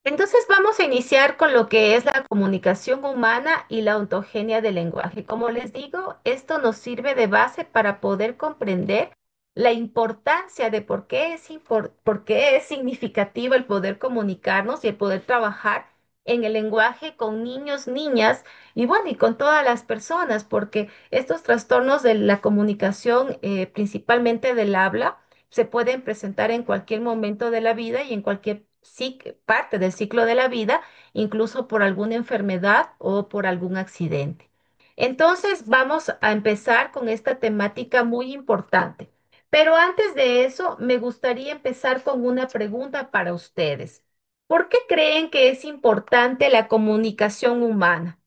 Entonces vamos a iniciar con lo que es la comunicación humana y la ontogenia del lenguaje. Como les digo, esto nos sirve de base para poder comprender la importancia de por qué es significativo el poder comunicarnos y el poder trabajar en el lenguaje con niños, niñas y bueno, y con todas las personas, porque estos trastornos de la comunicación, principalmente del habla, se pueden presentar en cualquier momento de la vida y en cualquier parte del ciclo de la vida, incluso por alguna enfermedad o por algún accidente. Entonces, vamos a empezar con esta temática muy importante. Pero antes de eso, me gustaría empezar con una pregunta para ustedes. ¿Por qué creen que es importante la comunicación humana?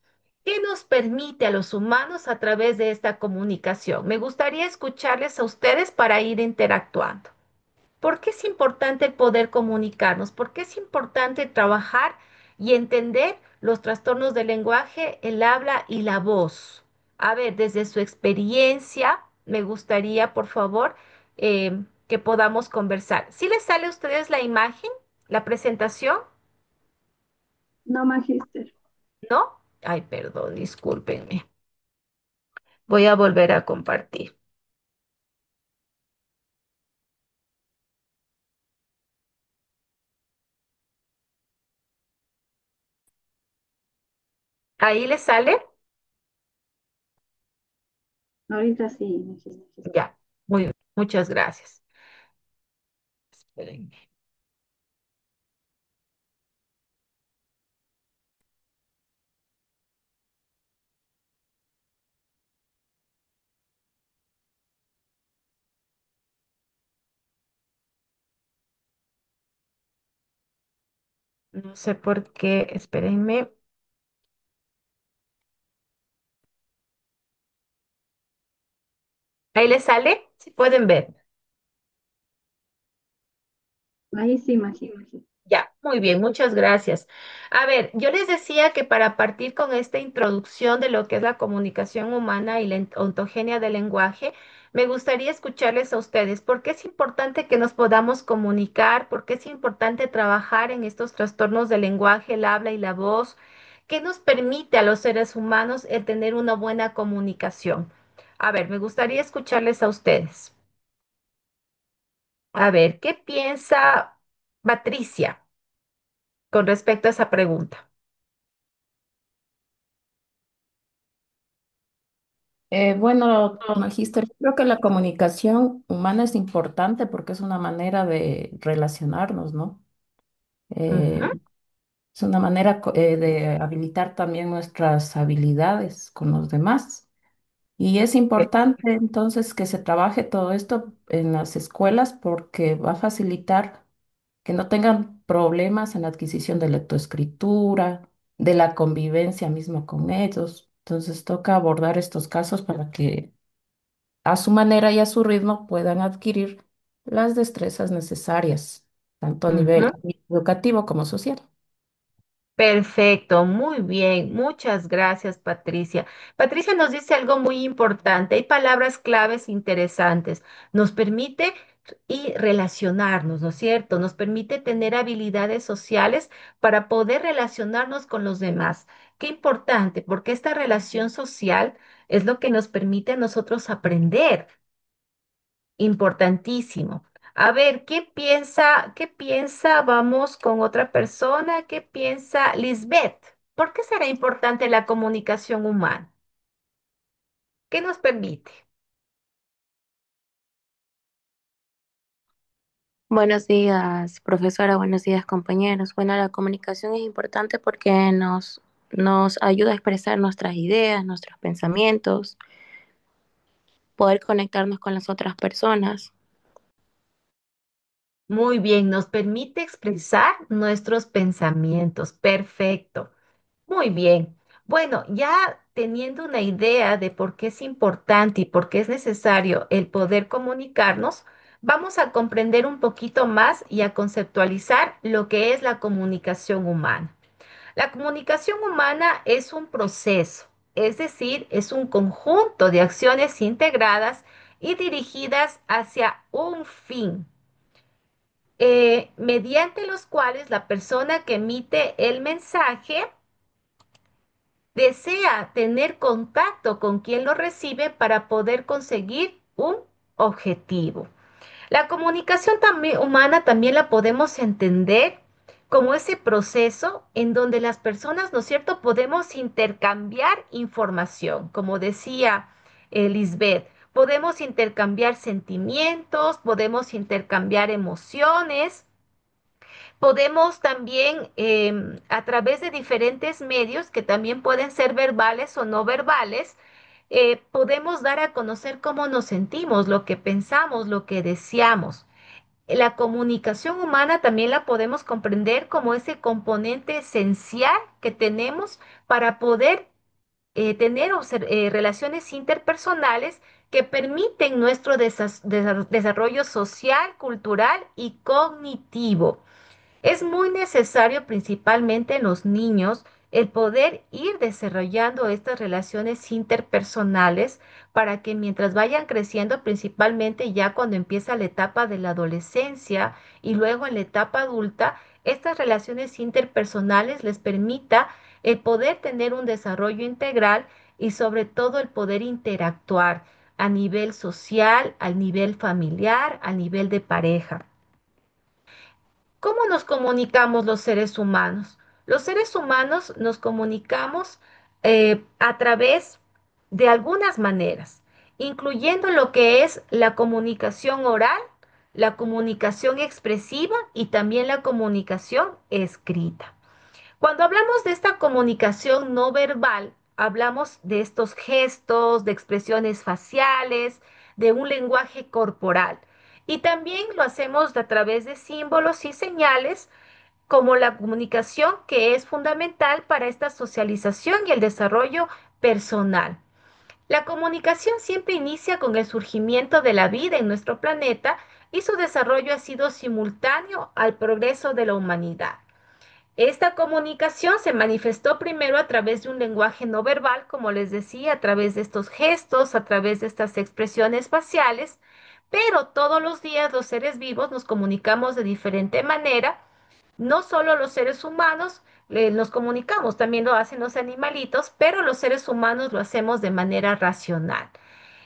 ¿Qué nos permite a los humanos a través de esta comunicación? Me gustaría escucharles a ustedes para ir interactuando. ¿Por qué es importante el poder comunicarnos? ¿Por qué es importante trabajar y entender los trastornos del lenguaje, el habla y la voz? A ver, desde su experiencia, me gustaría, por favor, que podamos conversar. ¿Sí les sale a ustedes la imagen, la presentación? No, magíster. ¿No? Ay, perdón, discúlpenme. Voy a volver a compartir. ¿Ahí les sale? Ahorita sí, magíster. Ya, muy bien, muchas gracias. Espérenme. No sé por qué, espérenme. Ahí les sale, si pueden ver. Ahí sí, magíster. Ya, muy bien, muchas gracias. A ver, yo les decía que para partir con esta introducción de lo que es la comunicación humana y la ontogenia del lenguaje, me gustaría escucharles a ustedes. ¿Por qué es importante que nos podamos comunicar? ¿Por qué es importante trabajar en estos trastornos del lenguaje, el habla y la voz? ¿Qué nos permite a los seres humanos el tener una buena comunicación? A ver, me gustaría escucharles a ustedes. A ver, ¿qué piensa Patricia con respecto a esa pregunta? Bueno, magíster, creo que la comunicación humana es importante porque es una manera de relacionarnos, ¿no? Ujú, Es una manera de habilitar también nuestras habilidades con los demás. Y es pe- importante entonces que se trabaje todo esto en las escuelas porque va a facilitar que no tengan problemas en la adquisición de lectoescritura, de la convivencia misma con ellos. Entonces toca abordar estos casos para que a su manera y a su ritmo puedan adquirir las destrezas necesarias, tanto a ujú. nivel educativo como social. Perfecto, muy bien. Muchas gracias, Patricia. Patricia nos dice algo muy importante. Hay palabras claves interesantes. Nos permite y relacionarnos, ¿no es cierto? Nos permite tener habilidades sociales para poder relacionarnos con los demás. Qué importante, porque esta relación social es lo que nos permite a nosotros aprender. Importantísimo. A ver, ¿qué piensa? ¿Qué piensa? Vamos con otra persona. ¿Qué piensa Lisbeth? ¿Por qué será importante la comunicación humana? ¿Qué nos permite? Buenos días, profesora. Buenos días, compañeros. Bueno, la comunicación es importante porque nos ayuda a expresar nuestras ideas, nuestros pensamientos, poder conectarnos con las otras personas. Muy bien, nos permite expresar nuestros pensamientos. Perfecto. Muy bien. Bueno, ya teniendo una idea de por qué es importante y por qué es necesario el poder comunicarnos, vamos a comprender un poquito más y a conceptualizar lo que es la comunicación humana. La comunicación humana es un proceso, es decir, es un conjunto de acciones integradas y dirigidas hacia un fin. mediante los cuales la persona que emite el mensaje desea tener contacto con quien lo recibe para poder conseguir un objetivo. La comunicación humana también la podemos entender como ese proceso en donde las personas, ¿no es cierto?, podemos intercambiar información, como decía Lisbeth, podemos intercambiar sentimientos, podemos intercambiar emociones. Podemos también, a través de diferentes medios, que también pueden ser verbales o no verbales, podemos dar a conocer cómo nos sentimos, lo que pensamos, lo que deseamos. La comunicación humana también la podemos comprender como ese componente esencial que tenemos para poder tener relaciones interpersonales que permiten nuestro desarrollo social, cultural y cognitivo. Es muy necesario, principalmente en los niños, el poder ir desarrollando estas relaciones interpersonales para que mientras vayan creciendo, principalmente ya cuando empieza la etapa de la adolescencia y luego en la etapa adulta, estas relaciones interpersonales les permita el poder tener un desarrollo integral y sobre todo el poder interactuar a nivel social, a nivel familiar, a nivel de pareja. ¿Cómo nos comunicamos los seres humanos? Los seres humanos nos comunicamos a través de algunas maneras, incluyendo lo que es la comunicación oral, la comunicación expresiva y también la comunicación escrita. Cuando hablamos de esta comunicación no verbal, hablamos de estos gestos, de expresiones faciales, de un lenguaje corporal. Y también lo hacemos a través de símbolos y señales, como la comunicación que es fundamental para esta socialización y el desarrollo personal. La comunicación siempre inicia con el surgimiento de la vida en nuestro planeta y su desarrollo ha sido simultáneo al progreso de la humanidad. Esta comunicación se manifestó primero a través de un lenguaje no verbal, como les decía, a través de estos gestos, a través de estas expresiones faciales, pero todos los días los seres vivos nos comunicamos de diferente manera. No solo los seres humanos nos comunicamos, también lo hacen los animalitos, pero los seres humanos lo hacemos de manera racional.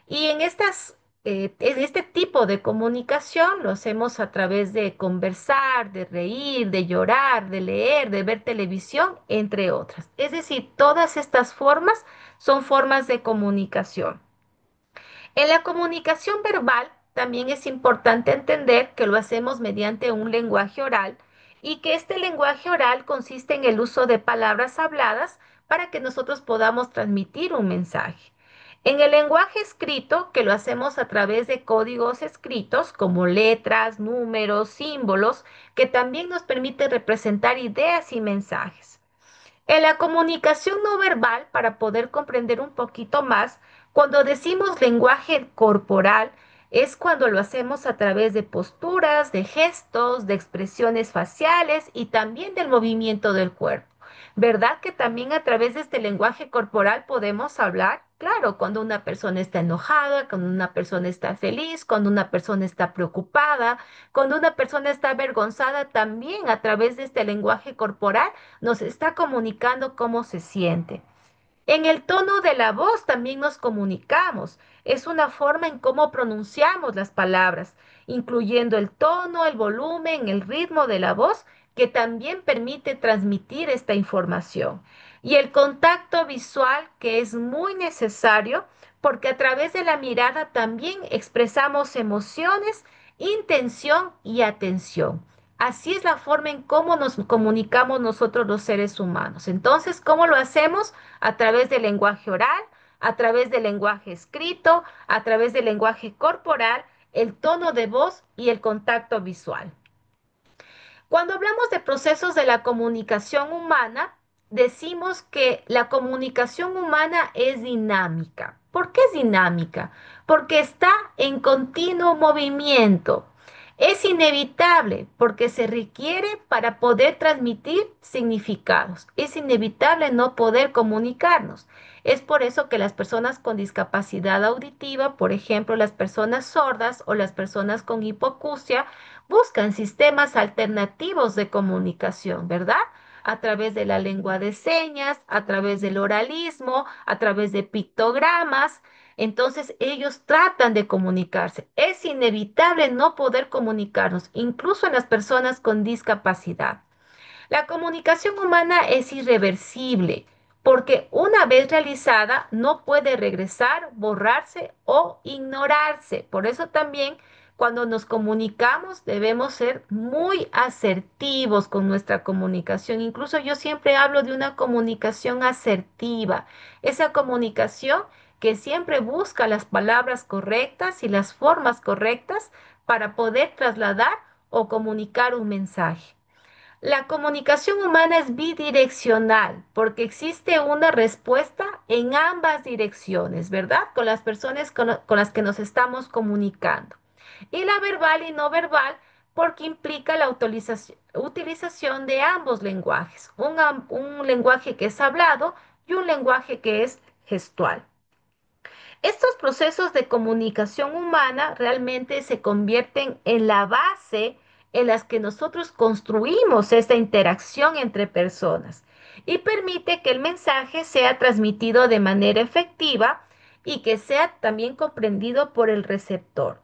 Y en este tipo de comunicación lo hacemos a través de conversar, de reír, de llorar, de leer, de ver televisión, entre otras. Es decir, todas estas formas son formas de comunicación. En la comunicación verbal también es importante entender que lo hacemos mediante un lenguaje oral y que este lenguaje oral consiste en el uso de palabras habladas para que nosotros podamos transmitir un mensaje. En el lenguaje escrito, que lo hacemos a través de códigos escritos como letras, números, símbolos, que también nos permite representar ideas y mensajes. En la comunicación no verbal, para poder comprender un poquito más, cuando decimos lenguaje corporal, es cuando lo hacemos a través de posturas, de gestos, de expresiones faciales y también del movimiento del cuerpo. ¿Verdad que también a través de este lenguaje corporal podemos hablar? Claro, cuando una persona está enojada, cuando una persona está feliz, cuando una persona está preocupada, cuando una persona está avergonzada, también a través de este lenguaje corporal nos está comunicando cómo se siente. En el tono de la voz también nos comunicamos. Es una forma en cómo pronunciamos las palabras, incluyendo el tono, el volumen, el ritmo de la voz, que también permite transmitir esta información. Y el contacto visual, que es muy necesario, porque a través de la mirada también expresamos emociones, intención y atención. Así es la forma en cómo nos comunicamos nosotros los seres humanos. Entonces, ¿cómo lo hacemos? A través del lenguaje oral, a través del lenguaje escrito, a través del lenguaje corporal, el tono de voz y el contacto visual. Cuando hablamos de procesos de la comunicación humana, decimos que la comunicación humana es dinámica. ¿Por qué es dinámica? Porque está en continuo movimiento. Es inevitable porque se requiere para poder transmitir significados. Es inevitable no poder comunicarnos. Es por eso que las personas con discapacidad auditiva, por ejemplo, las personas sordas o las personas con hipoacusia, buscan sistemas alternativos de comunicación, ¿verdad? A través de la lengua de señas, a través del oralismo, a través de pictogramas. Entonces ellos tratan de comunicarse. Es inevitable no poder comunicarnos, incluso en las personas con discapacidad. La comunicación humana es irreversible porque una vez realizada no puede regresar, borrarse o ignorarse. Por eso también cuando nos comunicamos debemos ser muy asertivos con nuestra comunicación. Incluso yo siempre hablo de una comunicación asertiva. Esa comunicación que siempre busca las palabras correctas y las formas correctas para poder trasladar o comunicar un mensaje. La comunicación humana es bidireccional porque existe una respuesta en ambas direcciones, ¿verdad? Con las personas con las que nos estamos comunicando. Y la verbal y no verbal porque implica la utilización de ambos lenguajes, un lenguaje que es hablado y un lenguaje que es gestual. Estos procesos de comunicación humana realmente se convierten en la base en las que nosotros construimos esta interacción entre personas y permite que el mensaje sea transmitido de manera efectiva y que sea también comprendido por el receptor.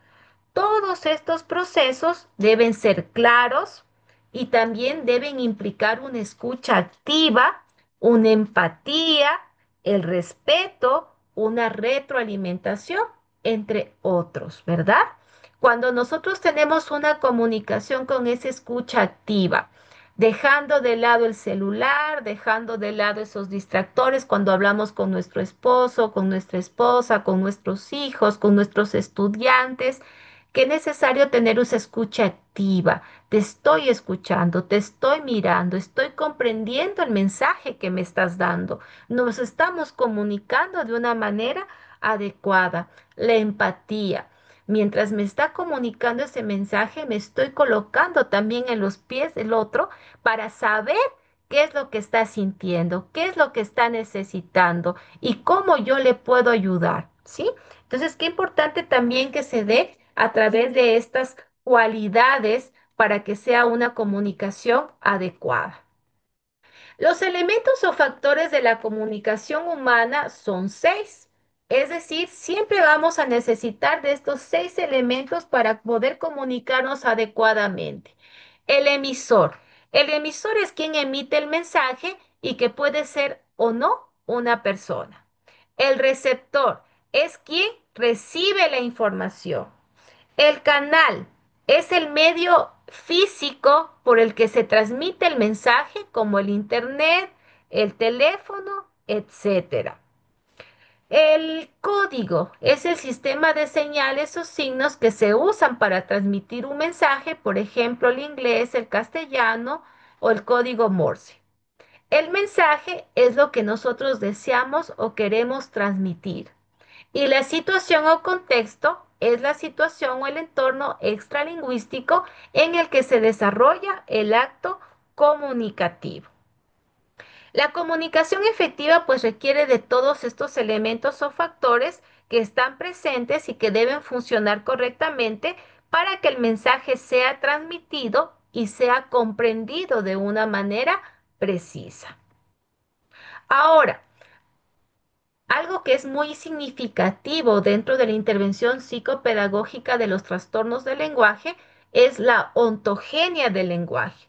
Todos estos procesos deben ser claros y también deben implicar una escucha activa, una empatía, el respeto, una retroalimentación, entre otros, ¿verdad? Cuando nosotros tenemos una comunicación con esa escucha activa, dejando de lado el celular, dejando de lado esos distractores cuando hablamos con nuestro esposo, con nuestra esposa, con nuestros hijos, con nuestros estudiantes, que es necesario tener esa escucha activa. Te estoy escuchando, te estoy mirando, estoy comprendiendo el mensaje que me estás dando. Nos estamos comunicando de una manera adecuada. La empatía. Mientras me está comunicando ese mensaje, me estoy colocando también en los pies del otro para saber qué es lo que está sintiendo, qué es lo que está necesitando y cómo yo le puedo ayudar, ¿sí? Entonces, qué importante también que se dé a través de estas cualidades para que sea una comunicación adecuada. Los elementos o factores de la comunicación humana son seis. Es decir, siempre vamos a necesitar de estos seis elementos para poder comunicarnos adecuadamente. El emisor. El emisor es quien emite el mensaje y que puede ser o no una persona. El receptor es quien recibe la información. El canal es el medio físico por el que se transmite el mensaje, como el internet, el teléfono, etcétera. El código es el sistema de señales o signos que se usan para transmitir un mensaje, por ejemplo, el inglés, el castellano o el código Morse. El mensaje es lo que nosotros deseamos o queremos transmitir. Y la situación o contexto es la situación o el entorno extralingüístico en el que se desarrolla el acto comunicativo. La comunicación efectiva pues requiere de todos estos elementos o factores que están presentes y que deben funcionar correctamente para que el mensaje sea transmitido y sea comprendido de una manera precisa. Ahora, algo que es muy significativo dentro de la intervención psicopedagógica de los trastornos del lenguaje es la ontogenia del lenguaje.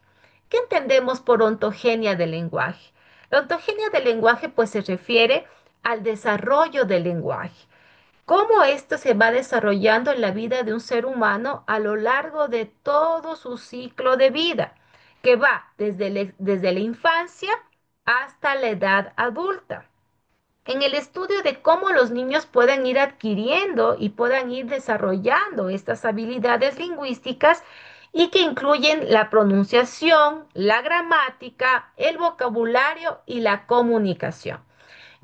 ¿Qué entendemos por ontogenia del lenguaje? La ontogenia del lenguaje pues se refiere al desarrollo del lenguaje. Cómo esto se va desarrollando en la vida de un ser humano a lo largo de todo su ciclo de vida, que va desde la infancia hasta la edad adulta en el estudio de cómo los niños pueden ir adquiriendo y puedan ir desarrollando estas habilidades lingüísticas y que incluyen la pronunciación, la gramática, el vocabulario y la comunicación.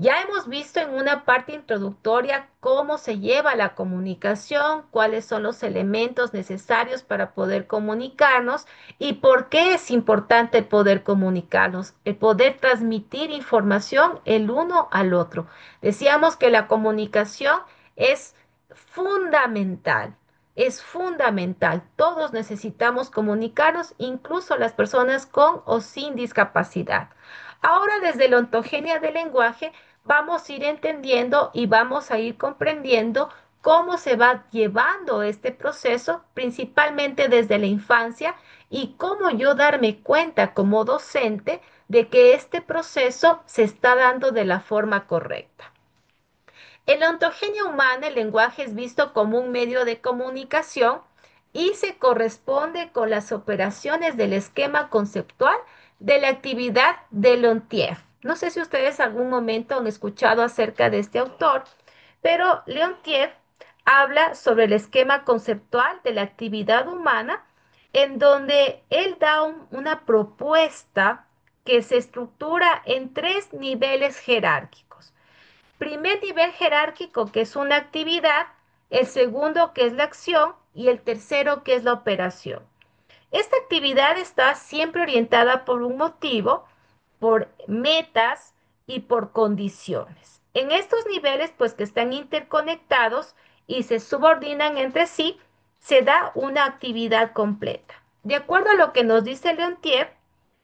Ya hemos visto en una parte introductoria cómo se lleva la comunicación, cuáles son los elementos necesarios para poder comunicarnos y por qué es importante poder comunicarnos, el poder transmitir información el uno al otro. Decíamos que la comunicación es fundamental. Es fundamental. Todos necesitamos comunicarnos, incluso las personas con o sin discapacidad. Ahora, desde la ontogenia del lenguaje, vamos a ir entendiendo y vamos a ir comprendiendo cómo se va llevando este proceso, principalmente desde la infancia, y cómo yo darme cuenta como docente de que este proceso se está dando de la forma correcta. En la ontogenia humana, el lenguaje es visto como un medio de comunicación y se corresponde con las operaciones del esquema conceptual de la actividad de Leontief. No sé si ustedes algún momento han escuchado acerca de este autor, pero Leontief habla sobre el esquema conceptual de la actividad humana, en donde él da una propuesta que se estructura en tres niveles jerárquicos. Primer nivel jerárquico, que es una actividad, el segundo, que es la acción, y el tercero, que es la operación. Esta actividad está siempre orientada por un motivo, por metas y por condiciones. En estos niveles, pues que están interconectados y se subordinan entre sí, se da una actividad completa. De acuerdo a lo que nos dice Leontief,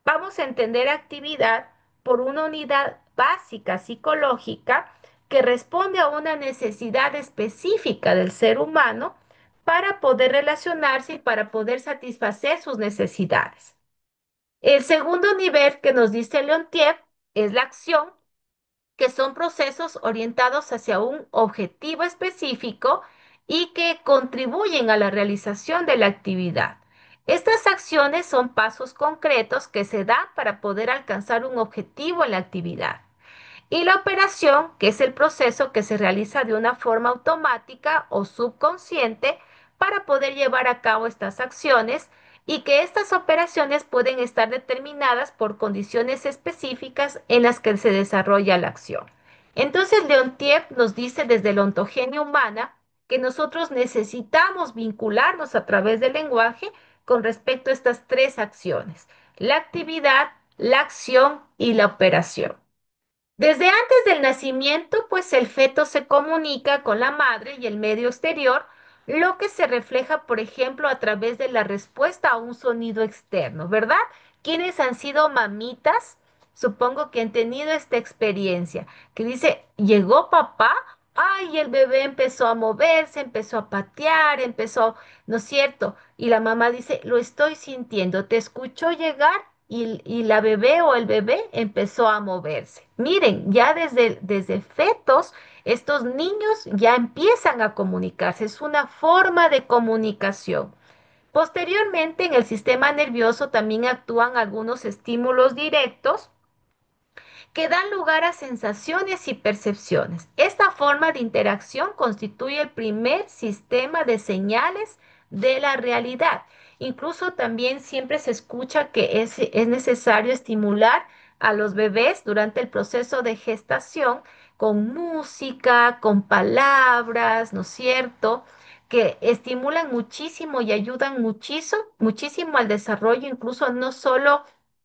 vamos a entender actividad por una unidad básica psicológica que responde a una necesidad específica del ser humano para poder relacionarse y para poder satisfacer sus necesidades. El segundo nivel que nos dice Leontief es la acción, que son procesos orientados hacia un objetivo específico y que contribuyen a la realización de la actividad. Estas acciones son pasos concretos que se dan para poder alcanzar un objetivo en la actividad. Y la operación, que es el proceso que se realiza de una forma automática o subconsciente para poder llevar a cabo estas acciones y que estas operaciones pueden estar determinadas por condiciones específicas en las que se desarrolla la acción. Entonces, Leontief nos dice desde la ontogenia humana que nosotros necesitamos vincularnos a través del lenguaje con respecto a estas tres acciones: la actividad, la acción y la operación. Desde antes del nacimiento, pues el feto se comunica con la madre y el medio exterior, lo que se refleja, por ejemplo, a través de la respuesta a un sonido externo, ¿verdad? ¿Quiénes han sido mamitas? Supongo que han tenido esta experiencia, que dice, llegó papá, ay, el bebé empezó a moverse, empezó a patear, empezó, ¿no es cierto? Y la mamá dice, lo estoy sintiendo, te escuchó llegar y la bebé o el bebé empezó a moverse. Miren, ya desde fetos, estos niños ya empiezan a comunicarse, es una forma de comunicación. Posteriormente, en el sistema nervioso también actúan algunos estímulos directos que dan lugar a sensaciones y percepciones. Esta forma de interacción constituye el primer sistema de señales de la realidad. Incluso también siempre se escucha que es necesario estimular a los bebés durante el proceso de gestación con música, con palabras, ¿no es cierto? Que estimulan muchísimo y ayudan muchísimo, muchísimo al desarrollo, incluso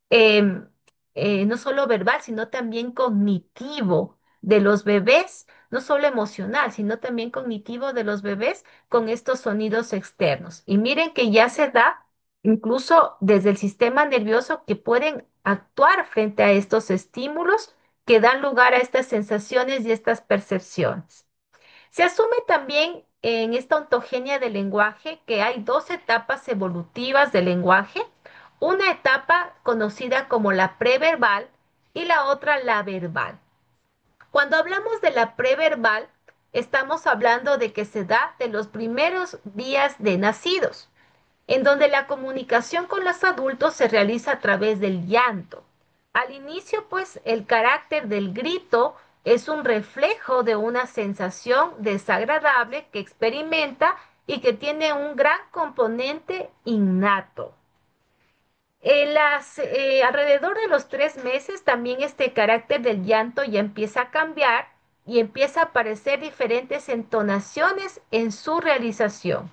em, no solo verbal, sino también cognitivo de los bebés, no solo emocional, sino también cognitivo de los bebés con estos sonidos externos. Y miren que ya se da incluso desde el sistema nervioso que pueden actuar frente a estos estímulos que dan lugar a estas sensaciones y estas percepciones. Se asume también en esta ontogenia del lenguaje que hay dos etapas evolutivas del lenguaje, una etapa conocida como la preverbal y la otra la verbal. Cuando hablamos de la preverbal, estamos hablando de que se da de los primeros días de nacidos, en donde la comunicación con los adultos se realiza a través del llanto. Al inicio, pues, el carácter del grito es un reflejo de una sensación desagradable que experimenta y que tiene un gran componente innato. Alrededor de los 3 meses también este carácter del llanto ya empieza a cambiar y empieza a aparecer diferentes entonaciones en su realización.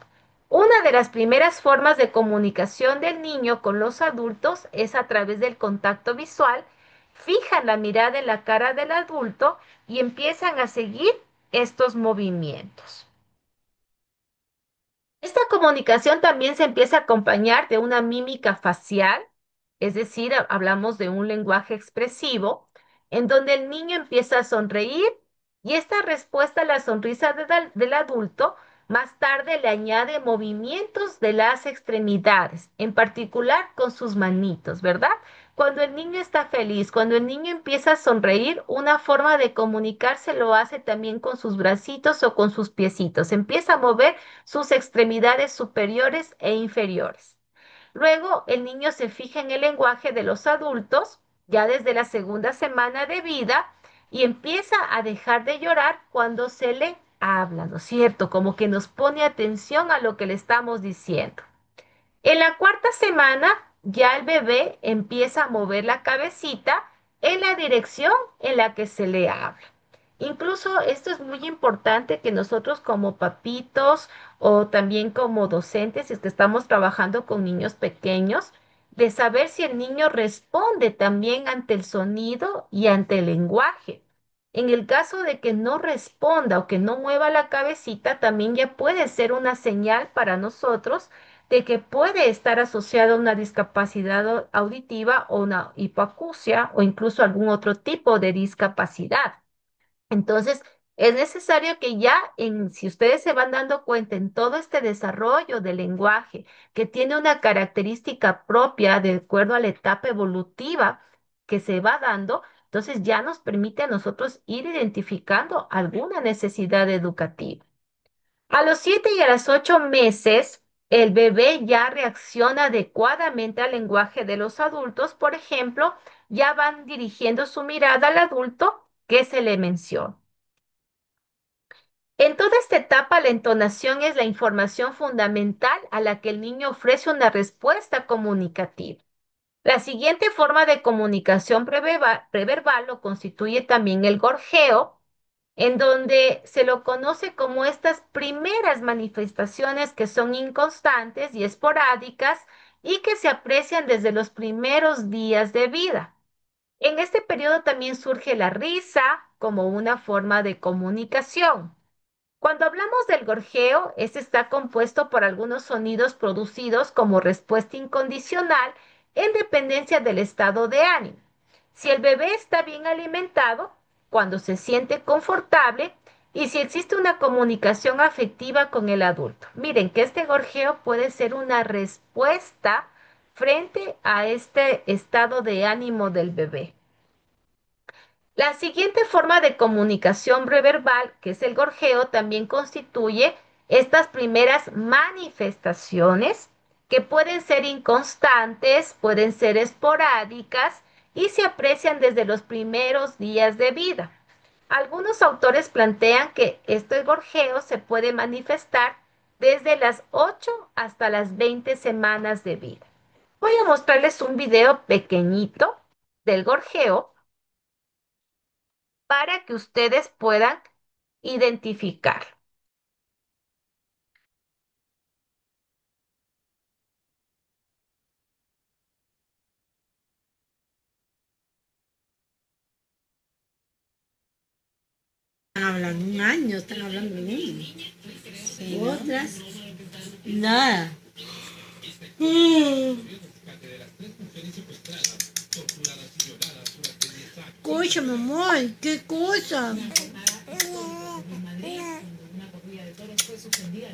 Una de las primeras formas de comunicación del niño con los adultos es a través del contacto visual. Fijan la mirada en la cara del adulto y empiezan a seguir estos movimientos. Esta comunicación también se empieza a acompañar de una mímica facial, es decir, hablamos de un lenguaje expresivo, en donde el niño empieza a sonreír y esta respuesta a la sonrisa del adulto más tarde le añade movimientos de las extremidades, en particular con sus manitos, ¿verdad? Cuando el niño está feliz, cuando el niño empieza a sonreír, una forma de comunicarse lo hace también con sus bracitos o con sus piecitos. Empieza a mover sus extremidades superiores e inferiores. Luego, el niño se fija en el lenguaje de los adultos, ya desde la segunda semana de vida, y empieza a dejar de llorar cuando se le habla, ¿no es cierto? Como que nos pone atención a lo que le estamos diciendo. En la cuarta semana, ya el bebé empieza a mover la cabecita en la dirección en la que se le habla. Incluso esto es muy importante que nosotros como papitos o también como docentes, si es que estamos trabajando con niños pequeños, de saber si el niño responde también ante el sonido y ante el lenguaje. En el caso de que no responda o que no mueva la cabecita, también ya puede ser una señal para nosotros de que puede estar asociado a una discapacidad auditiva o una hipoacusia o incluso algún otro tipo de discapacidad. Entonces, es necesario que ya, si ustedes se van dando cuenta en todo este desarrollo del lenguaje, que tiene una característica propia de acuerdo a la etapa evolutiva que se va dando, entonces ya nos permite a nosotros ir identificando alguna necesidad educativa. A los 7 y a los 8 meses, el bebé ya reacciona adecuadamente al lenguaje de los adultos. Por ejemplo, ya van dirigiendo su mirada al adulto que se le menciona. En toda esta etapa, la entonación es la información fundamental a la que el niño ofrece una respuesta comunicativa. La siguiente forma de comunicación preverbal lo constituye también el gorjeo, en donde se lo conoce como estas primeras manifestaciones que son inconstantes y esporádicas y que se aprecian desde los primeros días de vida. En este periodo también surge la risa como una forma de comunicación. Cuando hablamos del gorjeo, este está compuesto por algunos sonidos producidos como respuesta incondicional en dependencia del estado de ánimo. Si el bebé está bien alimentado, cuando se siente confortable y si existe una comunicación afectiva con el adulto. Miren que este gorjeo puede ser una respuesta frente a este estado de ánimo del bebé. La siguiente forma de comunicación preverbal, que es el gorjeo, también constituye estas primeras manifestaciones que pueden ser inconstantes, pueden ser esporádicas y se aprecian desde los primeros días de vida. Algunos autores plantean que este gorjeo se puede manifestar desde las 8 hasta las 20 semanas de vida. Voy a mostrarles un video pequeñito del gorjeo para que ustedes puedan identificar. Hablan un año, están hablando un año. Sí, otras, nada. Escucha, mi amor, ¿qué cosa?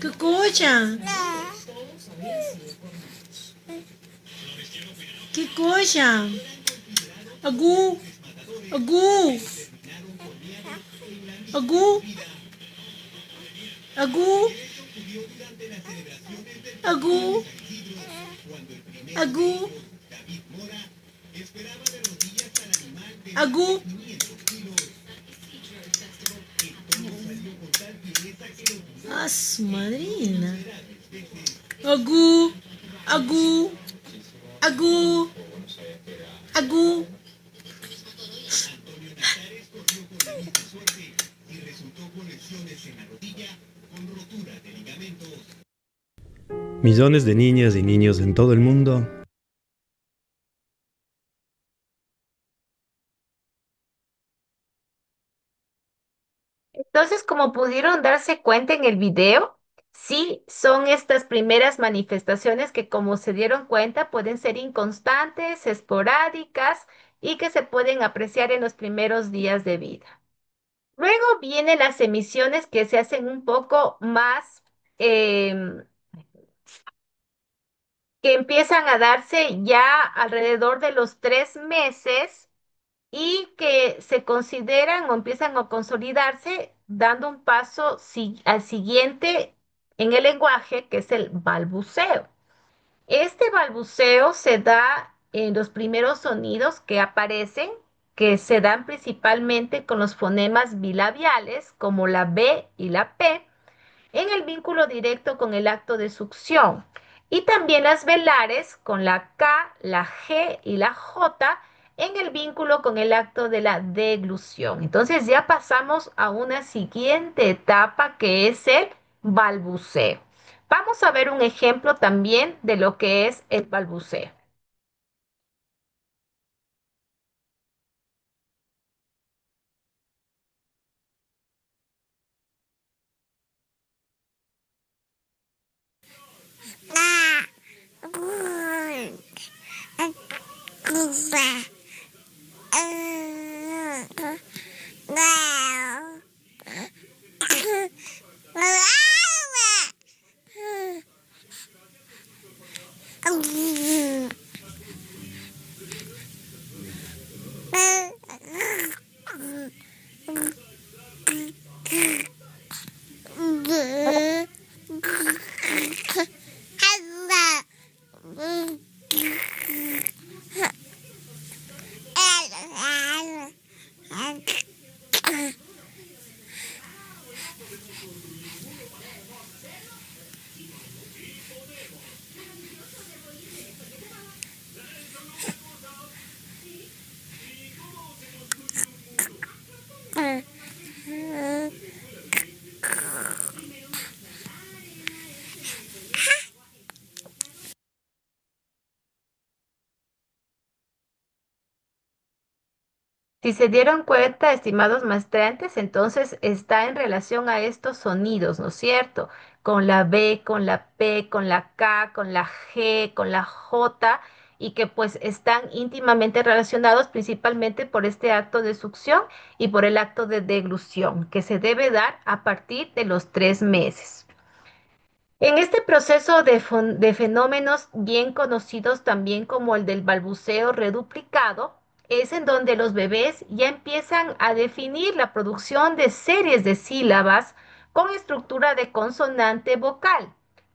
¿Qué cosa? ¿Qué cosa? Agú, agú, agú, agú, agú, agú, agú. Ah, su madrina. Agú, agú, Agú, agú. Millones de niñas y niños en todo el mundo. Entonces, como pudieron darse cuenta en el video, sí son estas primeras manifestaciones que, como se dieron cuenta, pueden ser inconstantes, esporádicas y que se pueden apreciar en los primeros días de vida. Luego vienen las emisiones que se hacen un poco más, em, que empiezan a darse ya alrededor de los 3 meses y que se consideran o empiezan a consolidarse dando un paso al siguiente en el lenguaje, que es el balbuceo. Este balbuceo se da en los primeros sonidos que aparecen, que se dan principalmente con los fonemas bilabiales, como la B y la P, en el vínculo directo con el acto de succión. Y también las velares con la K, la G y la J en el vínculo con el acto de la deglución. Entonces ya pasamos a una siguiente etapa que es el balbuceo. Vamos a ver un ejemplo también de lo que es el balbuceo. Si se dieron cuenta, estimados maestrantes, entonces está en relación a estos sonidos, ¿no es cierto? Con la B, con la P, con la K, con la G, con la J, y que pues están íntimamente relacionados principalmente por este acto de succión y por el acto de deglución, que se debe dar a partir de los 3 meses. En este proceso de fenómenos bien conocidos también como el del balbuceo reduplicado, es en donde los bebés ya empiezan a definir la producción de series de sílabas con estructura de consonante vocal,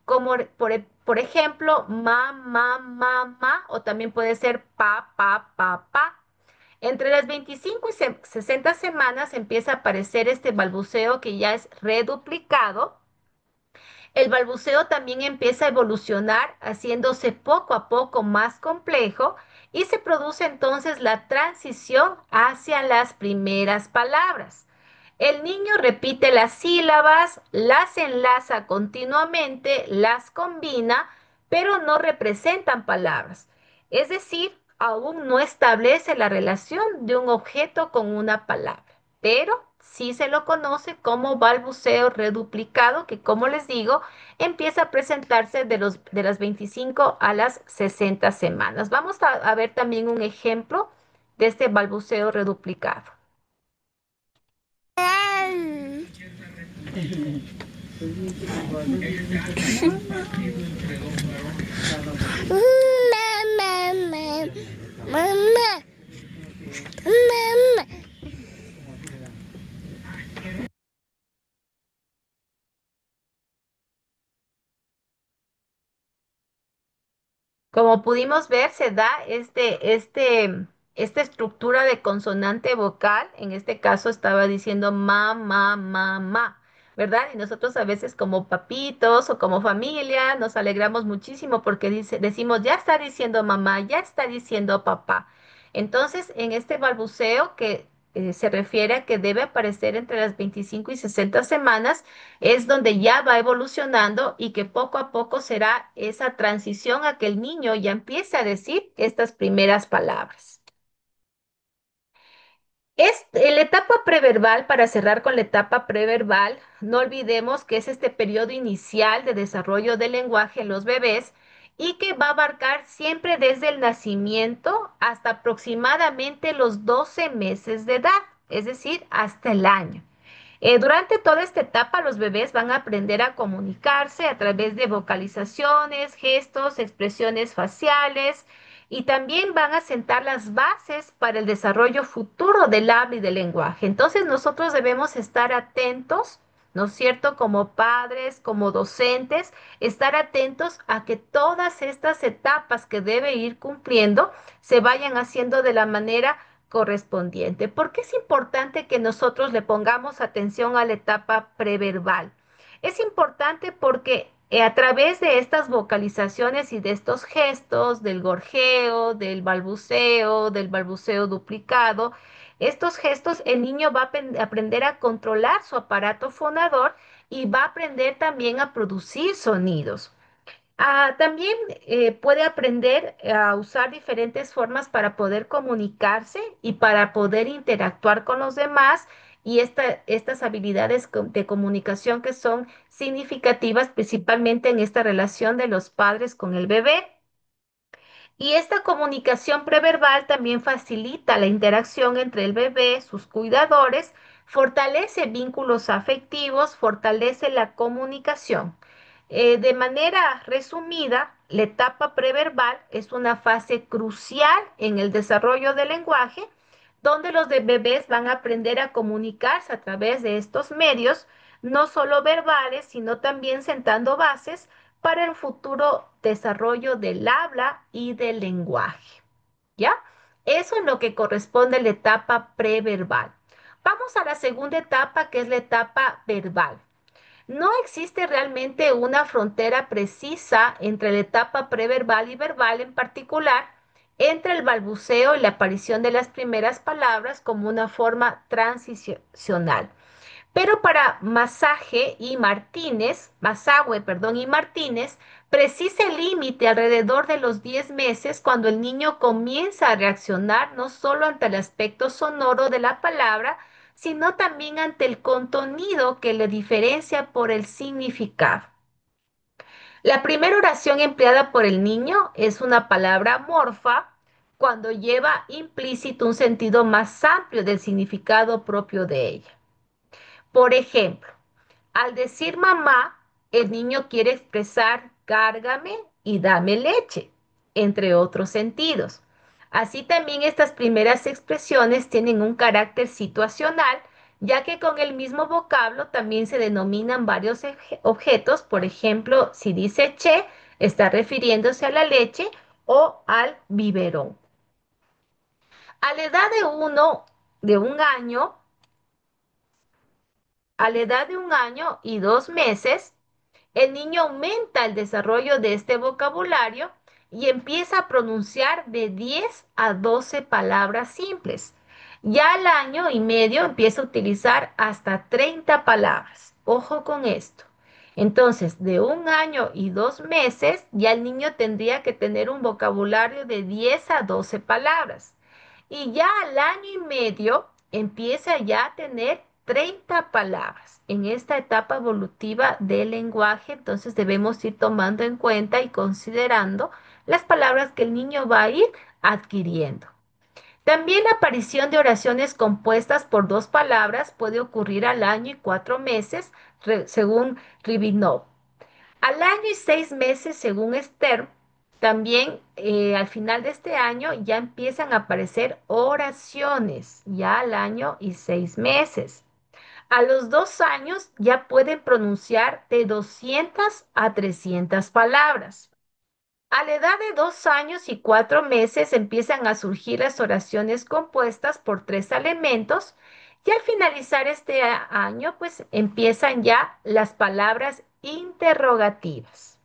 como por ejemplo ma, o también puede ser pa. Entre las 25 y 60 semanas empieza a aparecer este balbuceo que ya es reduplicado. El balbuceo también empieza a evolucionar, haciéndose poco a poco más complejo y se produce entonces la transición hacia las primeras palabras. El niño repite las sílabas, las enlaza continuamente, las combina, pero no representan palabras. Es decir, aún no establece la relación de un objeto con una palabra, pero sí se lo conoce como balbuceo reduplicado, que como les digo, empieza a presentarse de las 25 a las 60 semanas. Vamos a ver también un ejemplo de este balbuceo reduplicado. Como pudimos ver, se da esta estructura de consonante vocal. En este caso estaba diciendo ma. ¿verdad? Y nosotros a veces como papitos o como familia nos alegramos muchísimo porque decimos, ya está diciendo mamá, ya está diciendo papá. Entonces, en este balbuceo que se refiere a que debe aparecer entre las 25 y 60 semanas, es donde ya va evolucionando y que poco a poco será esa transición a que el niño ya empiece a decir estas primeras palabras. En la etapa preverbal, para cerrar con la etapa preverbal, no olvidemos que es este periodo inicial de desarrollo del lenguaje en los bebés y que va a abarcar siempre desde el nacimiento hasta aproximadamente los 12 meses de edad, es decir, hasta el año. Durante toda esta etapa, los bebés van a aprender a comunicarse a través de vocalizaciones, gestos, expresiones faciales y también van a sentar las bases para el desarrollo futuro del habla y del lenguaje. Entonces, nosotros debemos estar atentos, ¿no es cierto? Como padres, como docentes, estar atentos a que todas estas etapas que debe ir cumpliendo se vayan haciendo de la manera correspondiente. ¿Por qué es importante que nosotros le pongamos atención a la etapa preverbal? Es importante porque a través de estas vocalizaciones y de estos gestos, del gorjeo, del balbuceo duplicado, estos gestos, el niño va a aprender a controlar su aparato fonador y va a aprender también a producir sonidos. También puede aprender a usar diferentes formas para poder comunicarse y para poder interactuar con los demás y estas habilidades de comunicación que son significativas principalmente en esta relación de los padres con el bebé. Y esta comunicación preverbal también facilita la interacción entre el bebé, sus cuidadores, fortalece vínculos afectivos, fortalece la comunicación. De manera resumida, la etapa preverbal es una fase crucial en el desarrollo del lenguaje, donde los bebés van a aprender a comunicarse a través de estos medios, no solo verbales, sino también sentando bases para el futuro desarrollo del habla y del lenguaje. ¿Ya? Eso es lo que corresponde a la etapa preverbal. Vamos a la segunda etapa, que es la etapa verbal. No existe realmente una frontera precisa entre la etapa preverbal y verbal en particular, entre el balbuceo y la aparición de las primeras palabras como una forma transicional. Pero para Masague, perdón, y Martínez, precisa el límite alrededor de los 10 meses cuando el niño comienza a reaccionar no solo ante el aspecto sonoro de la palabra, sino también ante el contenido que le diferencia por el significado. La primera oración empleada por el niño es una palabra morfa cuando lleva implícito un sentido más amplio del significado propio de ella. Por ejemplo, al decir mamá, el niño quiere expresar cárgame y dame leche, entre otros sentidos. Así también estas primeras expresiones tienen un carácter situacional, ya que con el mismo vocablo también se denominan varios objetos. Por ejemplo, si dice che, está refiriéndose a la leche o al biberón. A la edad de un año, a la edad de 1 año y 2 meses, el niño aumenta el desarrollo de este vocabulario y empieza a pronunciar de 10 a 12 palabras simples. Ya al año y medio empieza a utilizar hasta 30 palabras. Ojo con esto. Entonces, de 1 año y 2 meses, ya el niño tendría que tener un vocabulario de 10 a 12 palabras. Y ya al año y medio empieza ya a tener 30 palabras. En esta etapa evolutiva del lenguaje, entonces debemos ir tomando en cuenta y considerando las palabras que el niño va a ir adquiriendo. También la aparición de oraciones compuestas por dos palabras puede ocurrir al año y 4 meses, según Ribinov. Al año y 6 meses, según Stern, también al final de este año ya empiezan a aparecer oraciones, ya al año y 6 meses. A los 2 años ya pueden pronunciar de 200 a 300 palabras. A la edad de 2 años y 4 meses empiezan a surgir las oraciones compuestas por tres elementos Y al finalizar este año, pues empiezan ya las palabras interrogativas.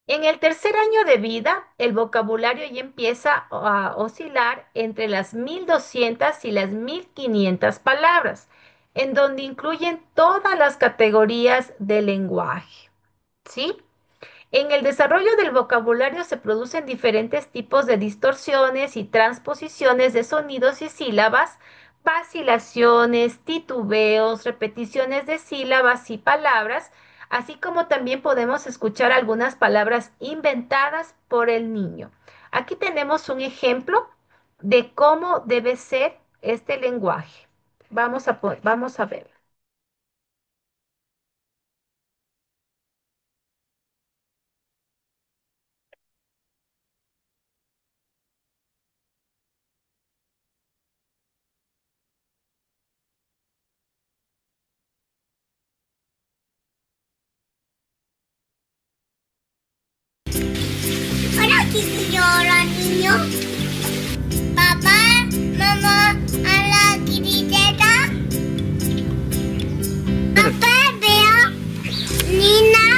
En el tercer año de vida, el vocabulario ya empieza a oscilar entre las 1.200 y las 1.500 palabras, en donde incluyen todas las categorías del lenguaje, ¿sí? En el desarrollo del vocabulario se producen diferentes tipos de distorsiones y transposiciones de sonidos y sílabas, vacilaciones, titubeos, repeticiones de sílabas y palabras, así como también podemos escuchar algunas palabras inventadas por el niño. Aquí tenemos un ejemplo de cómo debe ser este lenguaje. Vamos a ver. Hola, Kiki, hola, niño. Papá, mamá, a la quitita. Papá, veo. Nina.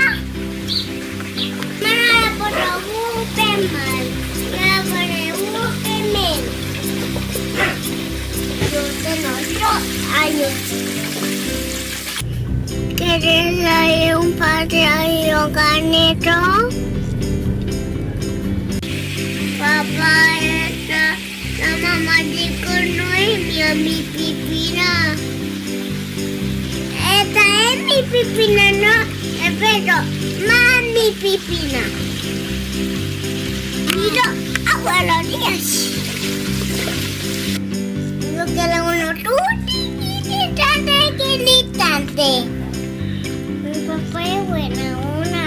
Mamá, por favor, mal. Mamá, por mal. Yo tengo 2 años. ¿Quieres ir un paseo ganito? Papá, la mamá dijo no es mi pipina. Esta es mi pipina, no, pero mami pipina. Mira, abuelo días. Lo que le uno tú, gritante. Mi papá es buena una.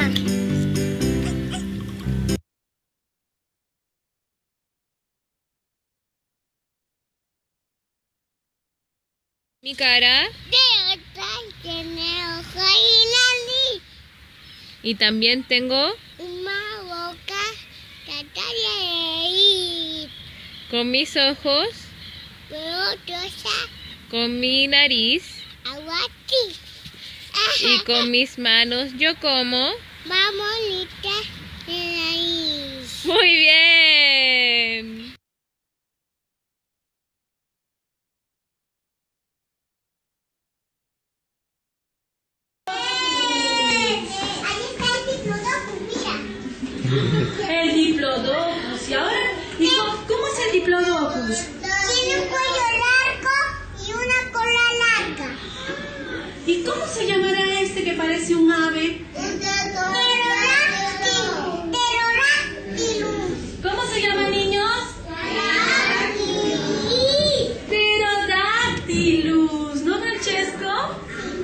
Mi cara. Y también tengo una boca de con mis ojos, con mi nariz y con mis manos yo como. Mamolita de ahí. Muy bien. El diplodocus. ¿Y ahora? ¿Y cómo es el diplodocus? Tiene un cuello largo y una cola larga. ¿Y cómo se llamará este que parece un ave? ¿Cómo se llama, niños? Pterodactylus. ¿No, Francesco?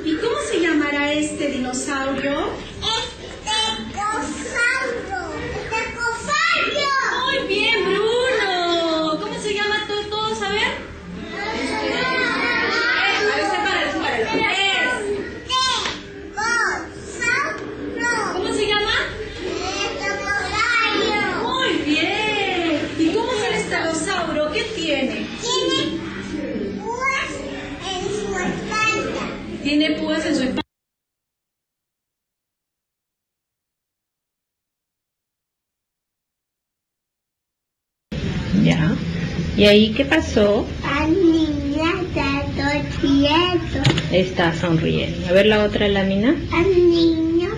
¿Y cómo se llamará este dinosaurio? Muy bien, Bruno. ¿Cómo se llama todos? A ver. A ver, sepáralo. ¿Cómo se llama? Muy bien. ¿Y cómo es el estegosauro? ¿Qué tiene? Tiene púas en su espalda. Tiene púas en su espalda. Ya. ¿Y ahí qué pasó? La niña está sonriendo. Está sonriendo. A ver la otra lámina. El niño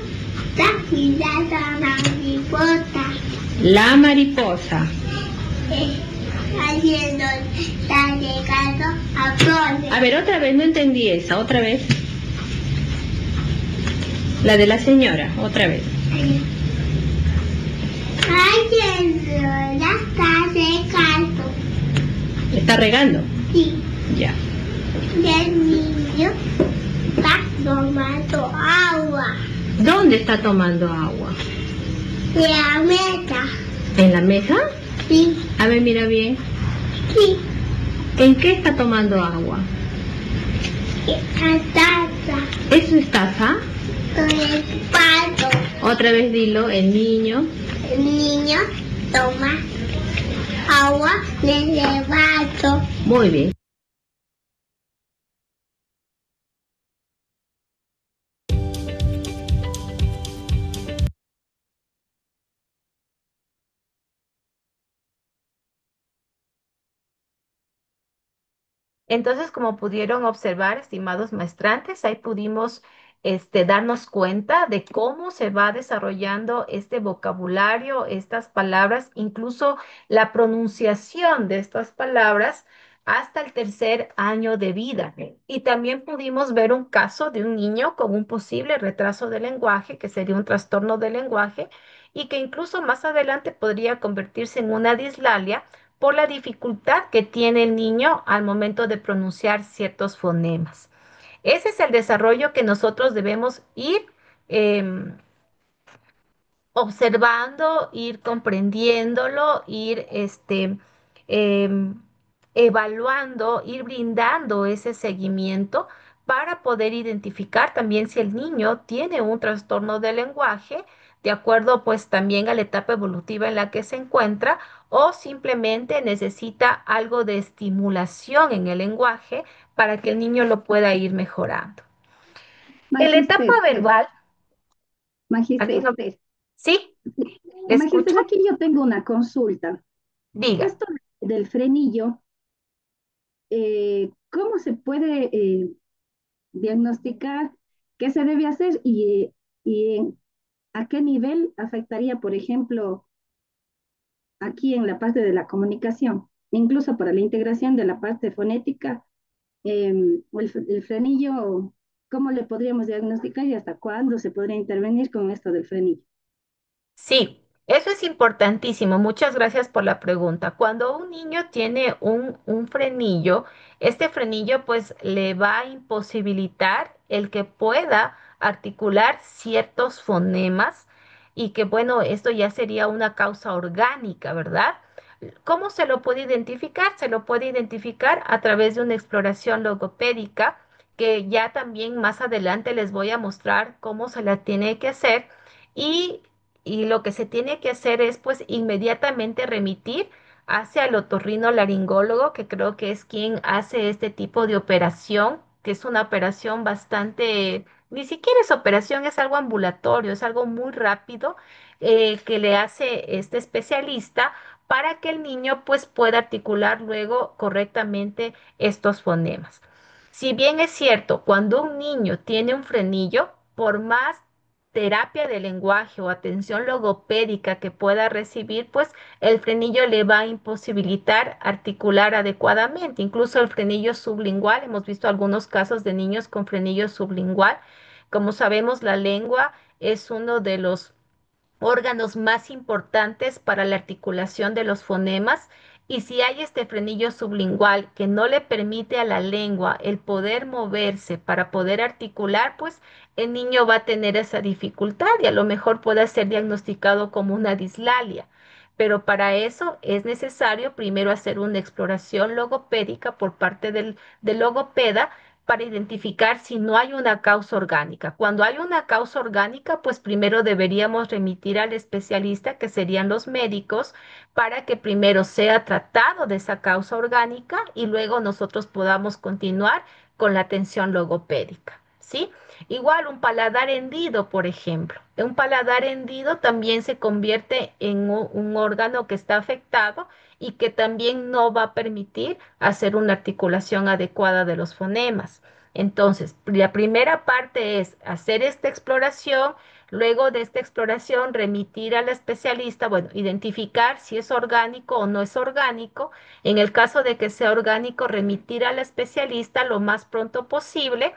está cuidando a la mariposa. La mariposa. Está llegando a flores. A ver, otra vez, no entendí esa. Otra vez. La de la señora, otra vez. Ya está secando. ¿Está regando? Sí. Ya. Y el niño está tomando agua. ¿Dónde está tomando agua? De la mesa. ¿En la mesa? Sí. A ver, mira bien. Sí. ¿En qué está tomando agua? La taza. ¿Eso es taza? Con el pato. Otra vez dilo, el niño. El niño toma agua me levanto. Muy bien. Entonces, como pudieron observar, estimados maestrantes, ahí pudimos darnos cuenta de cómo se va desarrollando este vocabulario, estas palabras, incluso la pronunciación de estas palabras hasta el tercer año de vida. Y también pudimos ver un caso de un niño con un posible retraso de lenguaje, que sería un trastorno de lenguaje, y que incluso más adelante podría convertirse en una dislalia por la dificultad que tiene el niño al momento de pronunciar ciertos fonemas. Ese es el desarrollo que nosotros debemos ir em, observando, ir comprendiéndolo, ir em, evaluando, ir brindando ese seguimiento para poder identificar también si el niño tiene un trastorno de lenguaje, de acuerdo pues también a la etapa evolutiva en la que se encuentra, o simplemente necesita algo de estimulación en el lenguaje para que el niño lo pueda ir mejorando. En la etapa Magister, verbal, aquí magister, no, sí, le magister, escucho, aquí yo tengo una consulta. diga. Esto del frenillo, ¿cómo se puede diagnosticar? ¿Qué se debe hacer? Y a qué nivel afectaría, por ejemplo, aquí en la parte de la comunicación, incluso para la integración de la parte fonética, el frenillo, ¿cómo le podríamos diagnosticar y hasta cuándo se podría intervenir con esto del frenillo? Sí, eso es importantísimo. Muchas gracias por la pregunta. Cuando un niño tiene un frenillo, este frenillo pues le va a imposibilitar el que pueda articular ciertos fonemas y que bueno, esto ya sería una causa orgánica, ¿verdad? ¿Cómo se lo puede identificar? Se lo puede identificar a través de una exploración logopédica que ya también más adelante les voy a mostrar cómo se la tiene que hacer y y lo que se tiene que hacer es pues inmediatamente remitir hacia el otorrinolaringólogo, que creo que es quien hace este tipo de operación, que es una operación bastante, ni siquiera es operación, es algo ambulatorio, es algo muy rápido que le hace este especialista para que el niño pues pueda articular luego correctamente estos fonemas. Si bien es cierto, cuando un niño tiene un frenillo, por más terapia de lenguaje o atención logopédica que pueda recibir, pues el frenillo le va a imposibilitar articular adecuadamente. Incluso el frenillo sublingual, hemos visto algunos casos de niños con frenillo sublingual. Como sabemos, la lengua es uno de los órganos más importantes para la articulación de los fonemas y si hay este frenillo sublingual que no le permite a la lengua el poder moverse para poder articular, pues el niño va a tener esa dificultad y a lo mejor pueda ser diagnosticado como una dislalia. Pero para eso es necesario primero hacer una exploración logopédica por parte del logopeda para identificar si no hay una causa orgánica. Cuando hay una causa orgánica, pues primero deberíamos remitir al especialista, que serían los médicos, para que primero sea tratado de esa causa orgánica y luego nosotros podamos continuar con la atención logopédica, ¿sí? Igual un paladar hendido, por ejemplo. Un paladar hendido también se convierte en un órgano que está afectado y que también no va a permitir hacer una articulación adecuada de los fonemas. Entonces, la primera parte es hacer esta exploración, luego de esta exploración remitir al especialista, bueno, identificar si es orgánico o no es orgánico. En el caso de que sea orgánico, remitir al especialista lo más pronto posible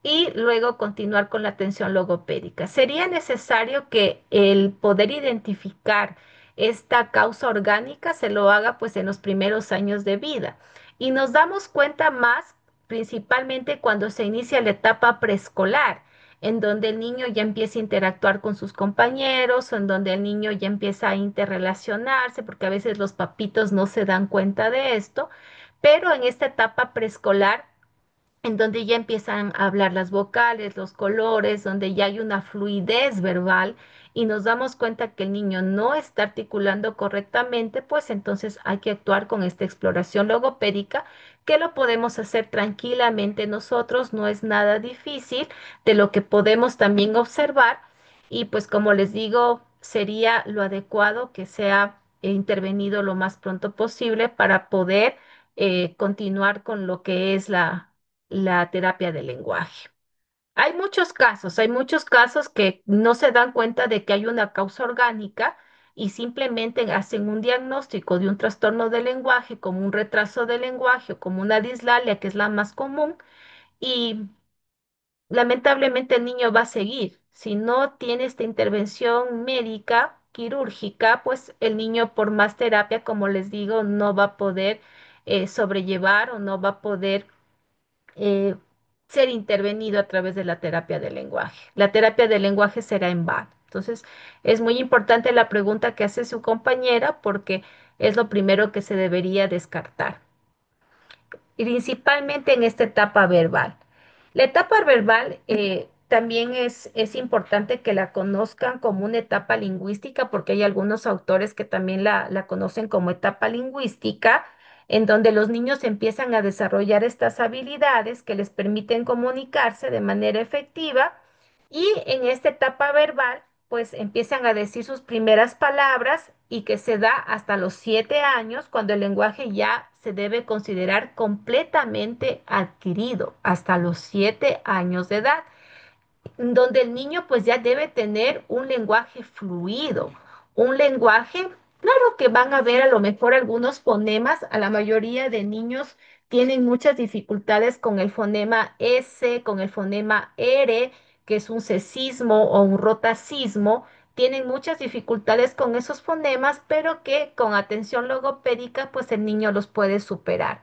y luego continuar con la atención logopédica. Sería necesario que el poder identificar esta causa orgánica se lo haga pues en los primeros años de vida. Y nos damos cuenta más principalmente cuando se inicia la etapa preescolar, en donde el niño ya empieza a interactuar con sus compañeros, o en donde el niño ya empieza a interrelacionarse, porque a veces los papitos no se dan cuenta de esto, pero en esta etapa preescolar en donde ya empiezan a hablar las vocales, los colores, donde ya hay una fluidez verbal y nos damos cuenta que el niño no está articulando correctamente, pues entonces hay que actuar con esta exploración logopédica, que lo podemos hacer tranquilamente nosotros, no es nada difícil, de lo que podemos también observar y pues como les digo, sería lo adecuado que sea intervenido lo más pronto posible para poder continuar con lo que es la terapia del lenguaje. Hay muchos casos que no se dan cuenta de que hay una causa orgánica y simplemente hacen un diagnóstico de un trastorno del lenguaje como un retraso del lenguaje o como una dislalia, que es la más común, y lamentablemente el niño va a seguir. Si no tiene esta intervención médica, quirúrgica, pues el niño por más terapia, como les digo, no va a poder sobrellevar o no va a poder eh, ser intervenido a través de la terapia del lenguaje. La terapia del lenguaje será en vano. Entonces, es muy importante la pregunta que hace su compañera porque es lo primero que se debería descartar, principalmente en esta etapa verbal. La etapa verbal también es importante que la conozcan como una etapa lingüística, porque hay algunos autores que también la conocen como etapa lingüística, en donde los niños empiezan a desarrollar estas habilidades que les permiten comunicarse de manera efectiva y en esta etapa verbal, pues empiezan a decir sus primeras palabras y que se da hasta los 7 años, cuando el lenguaje ya se debe considerar completamente adquirido, hasta los 7 años de edad donde el niño pues ya debe tener un lenguaje fluido, un lenguaje, claro que van a ver a lo mejor algunos fonemas, a la mayoría de niños tienen muchas dificultades con el fonema S, con el fonema R, que es un cesismo o un rotacismo, tienen muchas dificultades con esos fonemas, pero que con atención logopédica pues el niño los puede superar.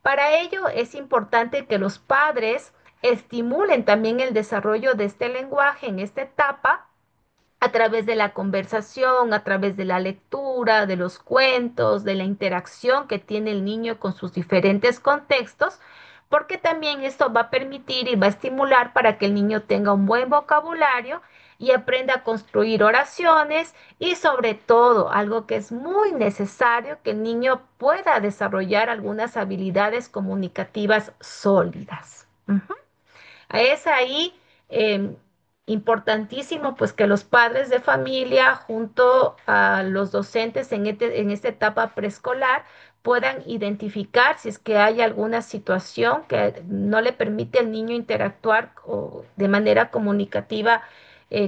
Para ello es importante que los padres estimulen también el desarrollo de este lenguaje en esta etapa a través de la conversación, a través de la lectura, de los cuentos, de la interacción que tiene el niño con sus diferentes contextos, porque también esto va a permitir y va a estimular para que el niño tenga un buen vocabulario y aprenda a construir oraciones y sobre todo, algo que es muy necesario, que el niño pueda desarrollar algunas habilidades comunicativas sólidas. Ujú. Es ahí eh, importantísimo pues que los padres de familia junto a los docentes en esta etapa preescolar puedan identificar si es que hay alguna situación que no le permite al niño interactuar de manera comunicativa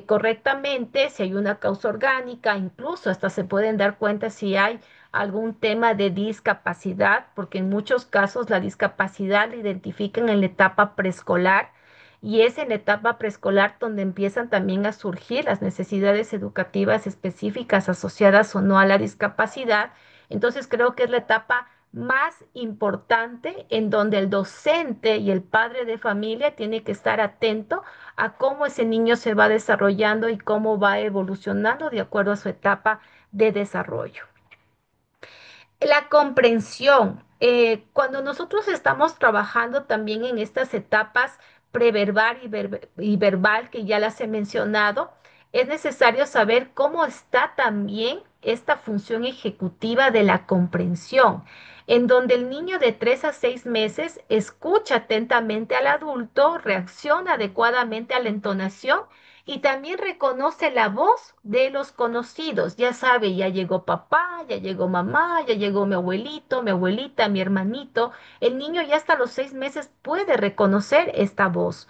correctamente, si hay una causa orgánica, incluso hasta se pueden dar cuenta si hay algún tema de discapacidad, porque en muchos casos la discapacidad la identifican en la etapa preescolar y es en la etapa preescolar donde empiezan también a surgir las necesidades educativas específicas asociadas o no a la discapacidad. Entonces creo que es la etapa más importante en donde el docente y el padre de familia tiene que estar atento a cómo ese niño se va desarrollando y cómo va evolucionando de acuerdo a su etapa de desarrollo. La comprensión. Cuando nosotros estamos trabajando también en estas etapas preverbal y verbal que ya las he mencionado, es necesario saber cómo está también esta función ejecutiva de la comprensión, en donde el niño de 3 a 6 meses escucha atentamente al adulto, reacciona adecuadamente a la entonación y también reconoce la voz de los conocidos. Ya sabe, ya llegó papá, ya llegó mamá, ya llegó mi abuelito, mi abuelita, mi hermanito. El niño ya hasta los 6 meses puede reconocer esta voz.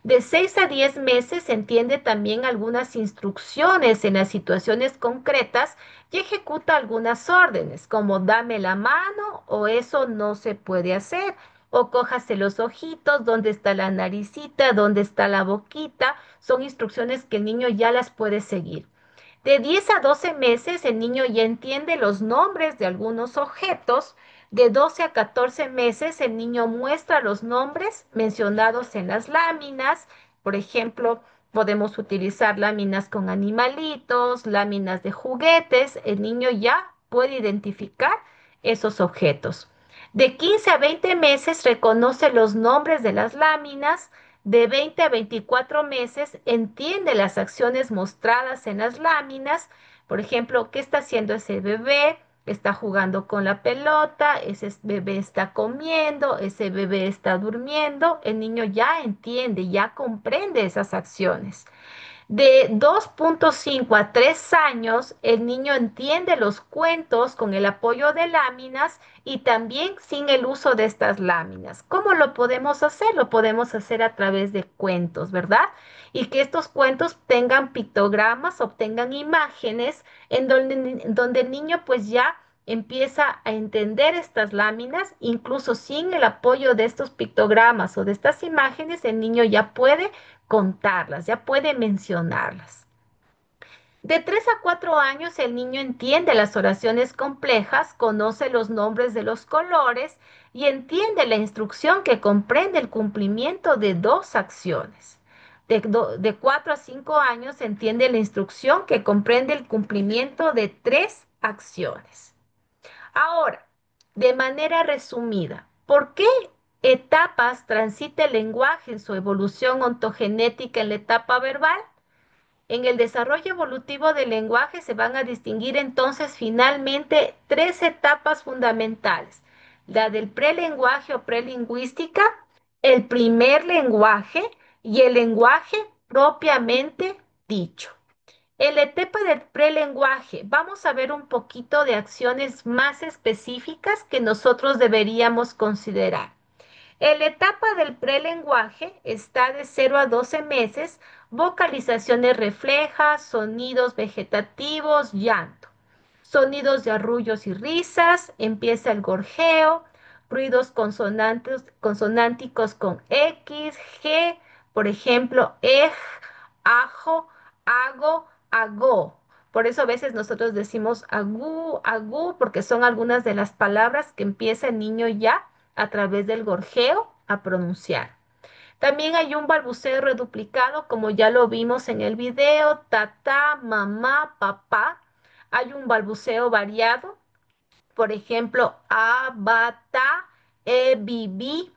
De 6 a 10 meses entiende también algunas instrucciones en las situaciones concretas y ejecuta algunas órdenes, como dame la mano o eso no se puede hacer, o cójase los ojitos, dónde está la naricita, dónde está la boquita. Son instrucciones que el niño ya las puede seguir. De 10 a 12 meses, el niño ya entiende los nombres de algunos objetos. De 12 a 14 meses, el niño muestra los nombres mencionados en las láminas. Por ejemplo, podemos utilizar láminas con animalitos, láminas de juguetes. El niño ya puede identificar esos objetos. De 15 a 20 meses reconoce los nombres de las láminas. De 20 a 24 meses entiende las acciones mostradas en las láminas. Por ejemplo, ¿qué está haciendo ese bebé? Está jugando con la pelota, ese bebé está comiendo, ese bebé está durmiendo. El niño ya entiende, ya comprende esas acciones. De 2,5 a 3 años, el niño entiende los cuentos con el apoyo de láminas y también sin el uso de estas láminas. ¿Cómo lo podemos hacer? Lo podemos hacer a través de cuentos, ¿verdad? Y que estos cuentos tengan pictogramas, obtengan imágenes donde el niño pues ya empieza a entender estas láminas, incluso sin el apoyo de estos pictogramas o de estas imágenes, el niño ya puede contarlas, ya puede mencionarlas. De 3 a 4 años el niño entiende las oraciones complejas, conoce los nombres de los colores y entiende la instrucción que comprende el cumplimiento de dos acciones. De 4 a 5 años entiende la instrucción que comprende el cumplimiento de tres acciones. Ahora, de manera resumida, ¿por qué etapas transita el lenguaje en su evolución ontogenética en la etapa verbal? En el desarrollo evolutivo del lenguaje se van a distinguir entonces finalmente tres etapas fundamentales. La del prelenguaje o prelingüística, el primer lenguaje y el lenguaje propiamente dicho. En la etapa del prelenguaje vamos a ver un poquito de acciones más específicas que nosotros deberíamos considerar. En la etapa del prelenguaje está de 0 a 12 meses, vocalizaciones reflejas, sonidos vegetativos, llanto. Sonidos de arrullos y risas, empieza el gorjeo, ruidos consonánticos con X, G, por ejemplo, ajo, hago, agó. Por eso a veces nosotros decimos agú, agú, porque son algunas de las palabras que empieza el niño ya a través del gorjeo a pronunciar. También hay un balbuceo reduplicado, como ya lo vimos en el video, tatá, mamá, papá. Hay un balbuceo variado, por ejemplo, abata, bibi.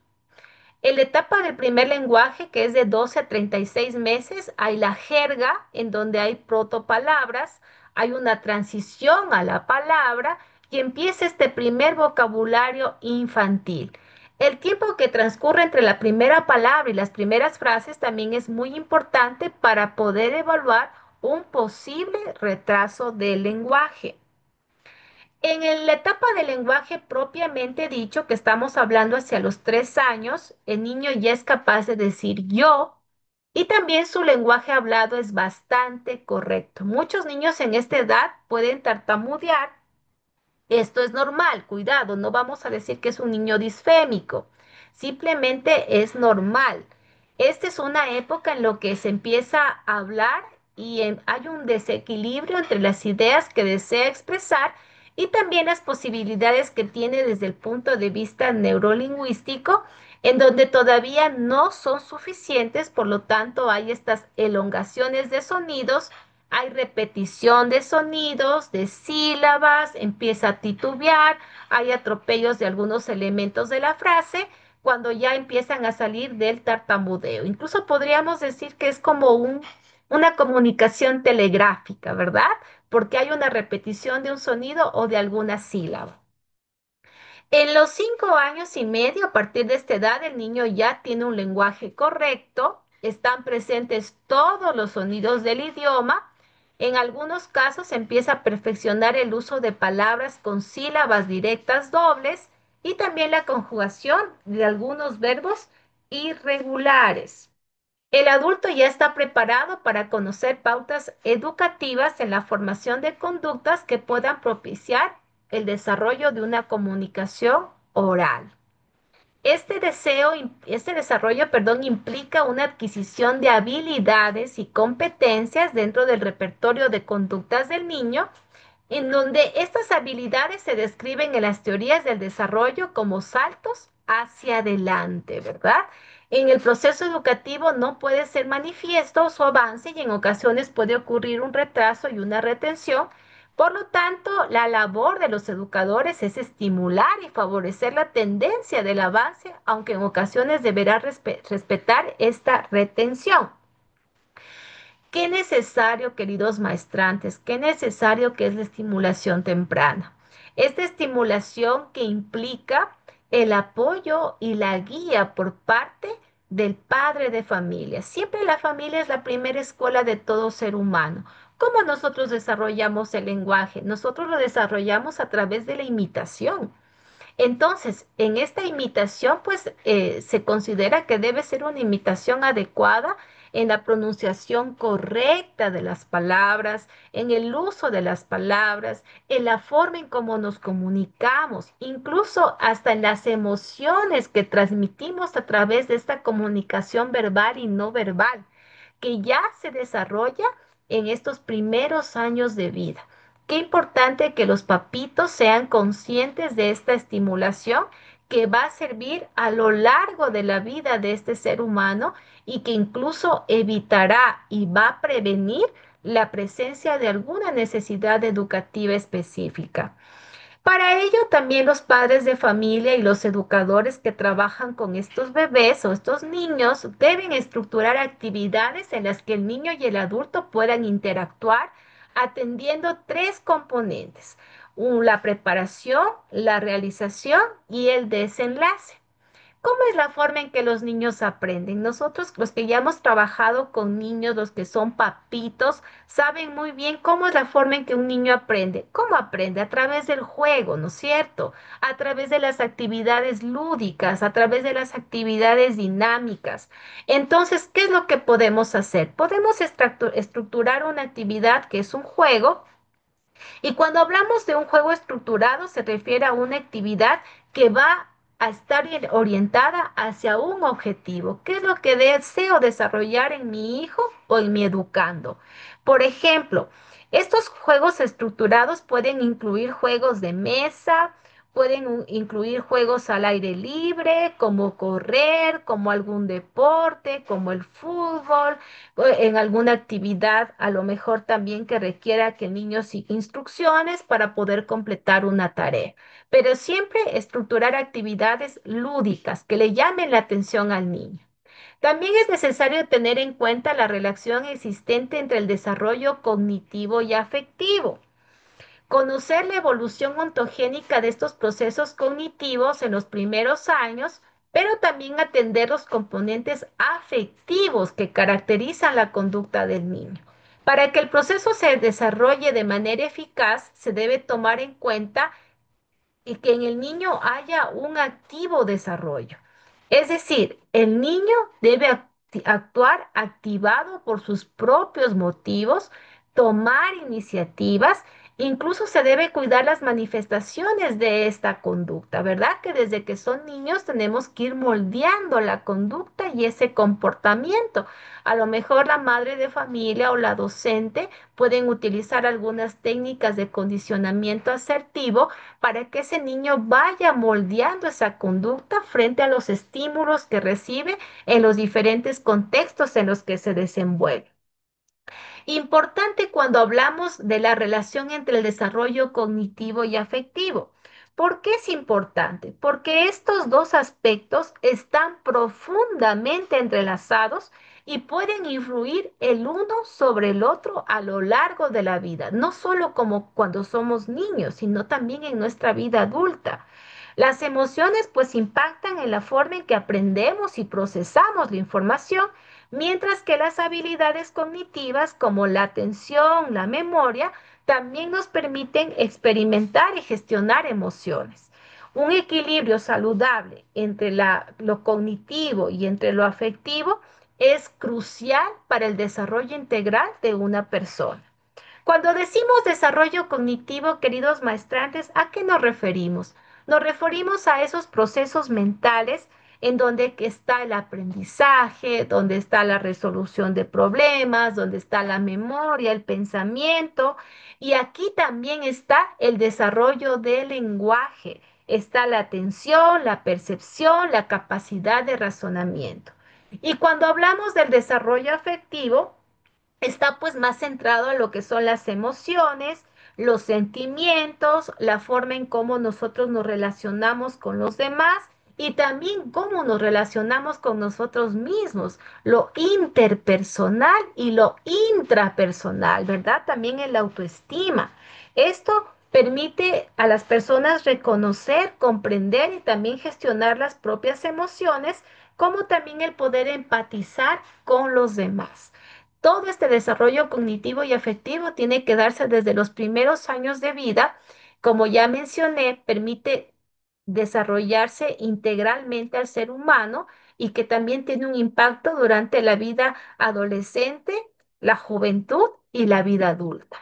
En la etapa del primer lenguaje, que es de 12 a 36 meses, hay la jerga, en donde hay protopalabras, hay una transición a la palabra y empieza este primer vocabulario infantil. El tiempo que transcurre entre la primera palabra y las primeras frases también es muy importante para poder evaluar un posible retraso del lenguaje. La etapa del lenguaje propiamente dicho, que estamos hablando hacia los 3 años, el niño ya es capaz de decir yo y también su lenguaje hablado es bastante correcto. Muchos niños en esta edad pueden tartamudear. Esto es normal, cuidado, no vamos a decir que es un niño disfémico, simplemente es normal. Esta es una época en la que se empieza a hablar y hay un desequilibrio entre las ideas que desea expresar y también las posibilidades que tiene desde el punto de vista neurolingüístico, en donde todavía no son suficientes, por lo tanto hay estas elongaciones de sonidos, hay repetición de sonidos, de sílabas, empieza a titubear, hay atropellos de algunos elementos de la frase cuando ya empiezan a salir del tartamudeo. Incluso podríamos decir que es como una comunicación telegráfica, ¿verdad? Porque hay una repetición de un sonido o de alguna sílaba. En los 5 años y medio, a partir de esta edad, el niño ya tiene un lenguaje correcto, están presentes todos los sonidos del idioma. En algunos casos se empieza a perfeccionar el uso de palabras con sílabas directas dobles y también la conjugación de algunos verbos irregulares. El adulto ya está preparado para conocer pautas educativas en la formación de conductas que puedan propiciar el desarrollo de una comunicación oral. Este desarrollo, perdón, implica una adquisición de habilidades y competencias dentro del repertorio de conductas del niño, en donde estas habilidades se describen en las teorías del desarrollo como saltos hacia adelante, ¿verdad? En el proceso educativo no puede ser manifiesto su avance y en ocasiones puede ocurrir un retraso y una retención Por lo tanto, la labor de los educadores es estimular y favorecer la tendencia del avance, aunque en ocasiones deberá respetar esta retención. Qué necesario, queridos maestrantes, qué necesario que es la estimulación temprana. Esta estimulación que implica el apoyo y la guía por parte del padre de familia. Siempre la familia es la primera escuela de todo ser humano. ¿Cómo nosotros desarrollamos el lenguaje? Nosotros lo desarrollamos a través de la imitación. Entonces, en esta imitación, pues se considera que debe ser una imitación adecuada en la pronunciación correcta de las palabras, en el uso de las palabras, en la forma en cómo nos comunicamos, incluso hasta en las emociones que transmitimos a través de esta comunicación verbal y no verbal, que ya se desarrolla en estos primeros años de vida. Qué importante que los papitos sean conscientes de esta estimulación que va a servir a lo largo de la vida de este ser humano y que incluso evitará y va a prevenir la presencia de alguna necesidad educativa específica. Para ello, también los padres de familia y los educadores que trabajan con estos bebés o estos niños deben estructurar actividades en las que el niño y el adulto puedan interactuar atendiendo tres componentes: la preparación, la realización y el desenlace. ¿Cómo es la forma en que los niños aprenden? Nosotros, los que ya hemos trabajado con niños, los que son papitos, saben muy bien cómo es la forma en que un niño aprende. ¿Cómo aprende? A través del juego, ¿no es cierto? A través de las actividades lúdicas, a través de las actividades dinámicas. Entonces, ¿qué es lo que podemos hacer? Podemos estructurar una actividad que es un juego, y cuando hablamos de un juego estructurado, se refiere a una actividad que va a estar orientada hacia un objetivo. ¿Qué es lo que deseo desarrollar en mi hijo o en mi educando? Por ejemplo, estos juegos estructurados pueden incluir juegos de mesa, pueden incluir juegos al aire libre, como correr, como algún deporte, como el fútbol, en alguna actividad, a lo mejor también que requiera que el niño siga instrucciones para poder completar una tarea. Pero siempre estructurar actividades lúdicas que le llamen la atención al niño. También es necesario tener en cuenta la relación existente entre el desarrollo cognitivo y afectivo. Conocer la evolución ontogénica de estos procesos cognitivos en los primeros años, pero también atender los componentes afectivos que caracterizan la conducta del niño. Para que el proceso se desarrolle de manera eficaz, se debe tomar en cuenta y que en el niño haya un activo desarrollo. Es decir, el niño debe actuar activado por sus propios motivos, tomar iniciativas, incluso se debe cuidar las manifestaciones de esta conducta, ¿verdad? Que desde que son niños tenemos que ir moldeando la conducta y ese comportamiento. A lo mejor la madre de familia o la docente pueden utilizar algunas técnicas de condicionamiento asertivo para que ese niño vaya moldeando esa conducta frente a los estímulos que recibe en los diferentes contextos en los que se desenvuelve. Importante cuando hablamos de la relación entre el desarrollo cognitivo y afectivo. ¿Por qué es importante? Porque estos dos aspectos están profundamente entrelazados y pueden influir el uno sobre el otro a lo largo de la vida, no solo como cuando somos niños, sino también en nuestra vida adulta. Las emociones pues impactan en la forma en que aprendemos y procesamos la información, mientras que las habilidades cognitivas como la atención, la memoria, también nos permiten experimentar y gestionar emociones. Un equilibrio saludable entre lo cognitivo y entre lo afectivo es crucial para el desarrollo integral de una persona. Cuando decimos desarrollo cognitivo, queridos maestrantes, ¿a qué nos referimos? Nos referimos a esos procesos mentales en donde está el aprendizaje, donde está la resolución de problemas, donde está la memoria, el pensamiento, y aquí también está el desarrollo del lenguaje, está la atención, la percepción, la capacidad de razonamiento. Y cuando hablamos del desarrollo afectivo, está pues más centrado en lo que son las emociones, los sentimientos, la forma en cómo nosotros nos relacionamos con los demás y también cómo nos relacionamos con nosotros mismos, lo interpersonal y lo intrapersonal, ¿verdad? También en la autoestima. Esto permite a las personas reconocer, comprender y también gestionar las propias emociones, como también el poder empatizar con los demás. Todo este desarrollo cognitivo y afectivo tiene que darse desde los primeros años de vida. Como ya mencioné, permite desarrollarse integralmente al ser humano y que también tiene un impacto durante la vida adolescente, la juventud y la vida adulta.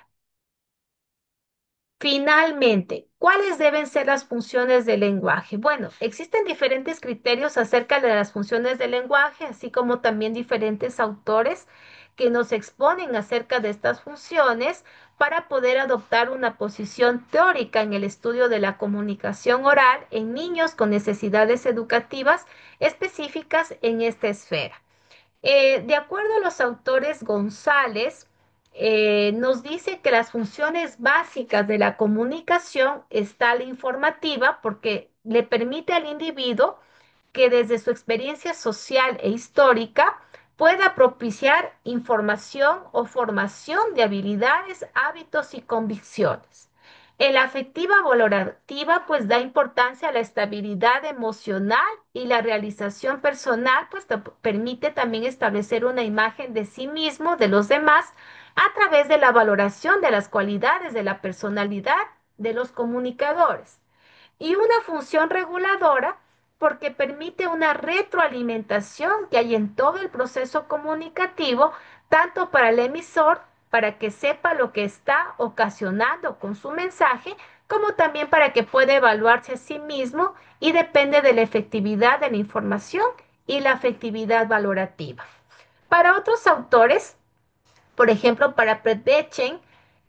Finalmente, ¿cuáles deben ser las funciones del lenguaje? Bueno, existen diferentes criterios acerca de las funciones del lenguaje, así como también diferentes autores que nos exponen acerca de estas funciones para poder adoptar una posición teórica en el estudio de la comunicación oral en niños con necesidades educativas específicas en esta esfera. De acuerdo a los autores González, nos dice que las funciones básicas de la comunicación está la informativa porque le permite al individuo que desde su experiencia social e histórica pueda propiciar información o formación de habilidades, hábitos y convicciones. En la afectiva valorativa, pues da importancia a la estabilidad emocional y la realización personal, pues te permite también establecer una imagen de sí mismo, de los demás, a través de la valoración de las cualidades de la personalidad de los comunicadores y una función reguladora porque permite una retroalimentación que hay en todo el proceso comunicativo, tanto para el emisor, para que sepa lo que está ocasionando con su mensaje, como también para que pueda evaluarse a sí mismo y depende de la efectividad de la información y la afectividad valorativa. Para otros autores, por ejemplo, para Predbechen,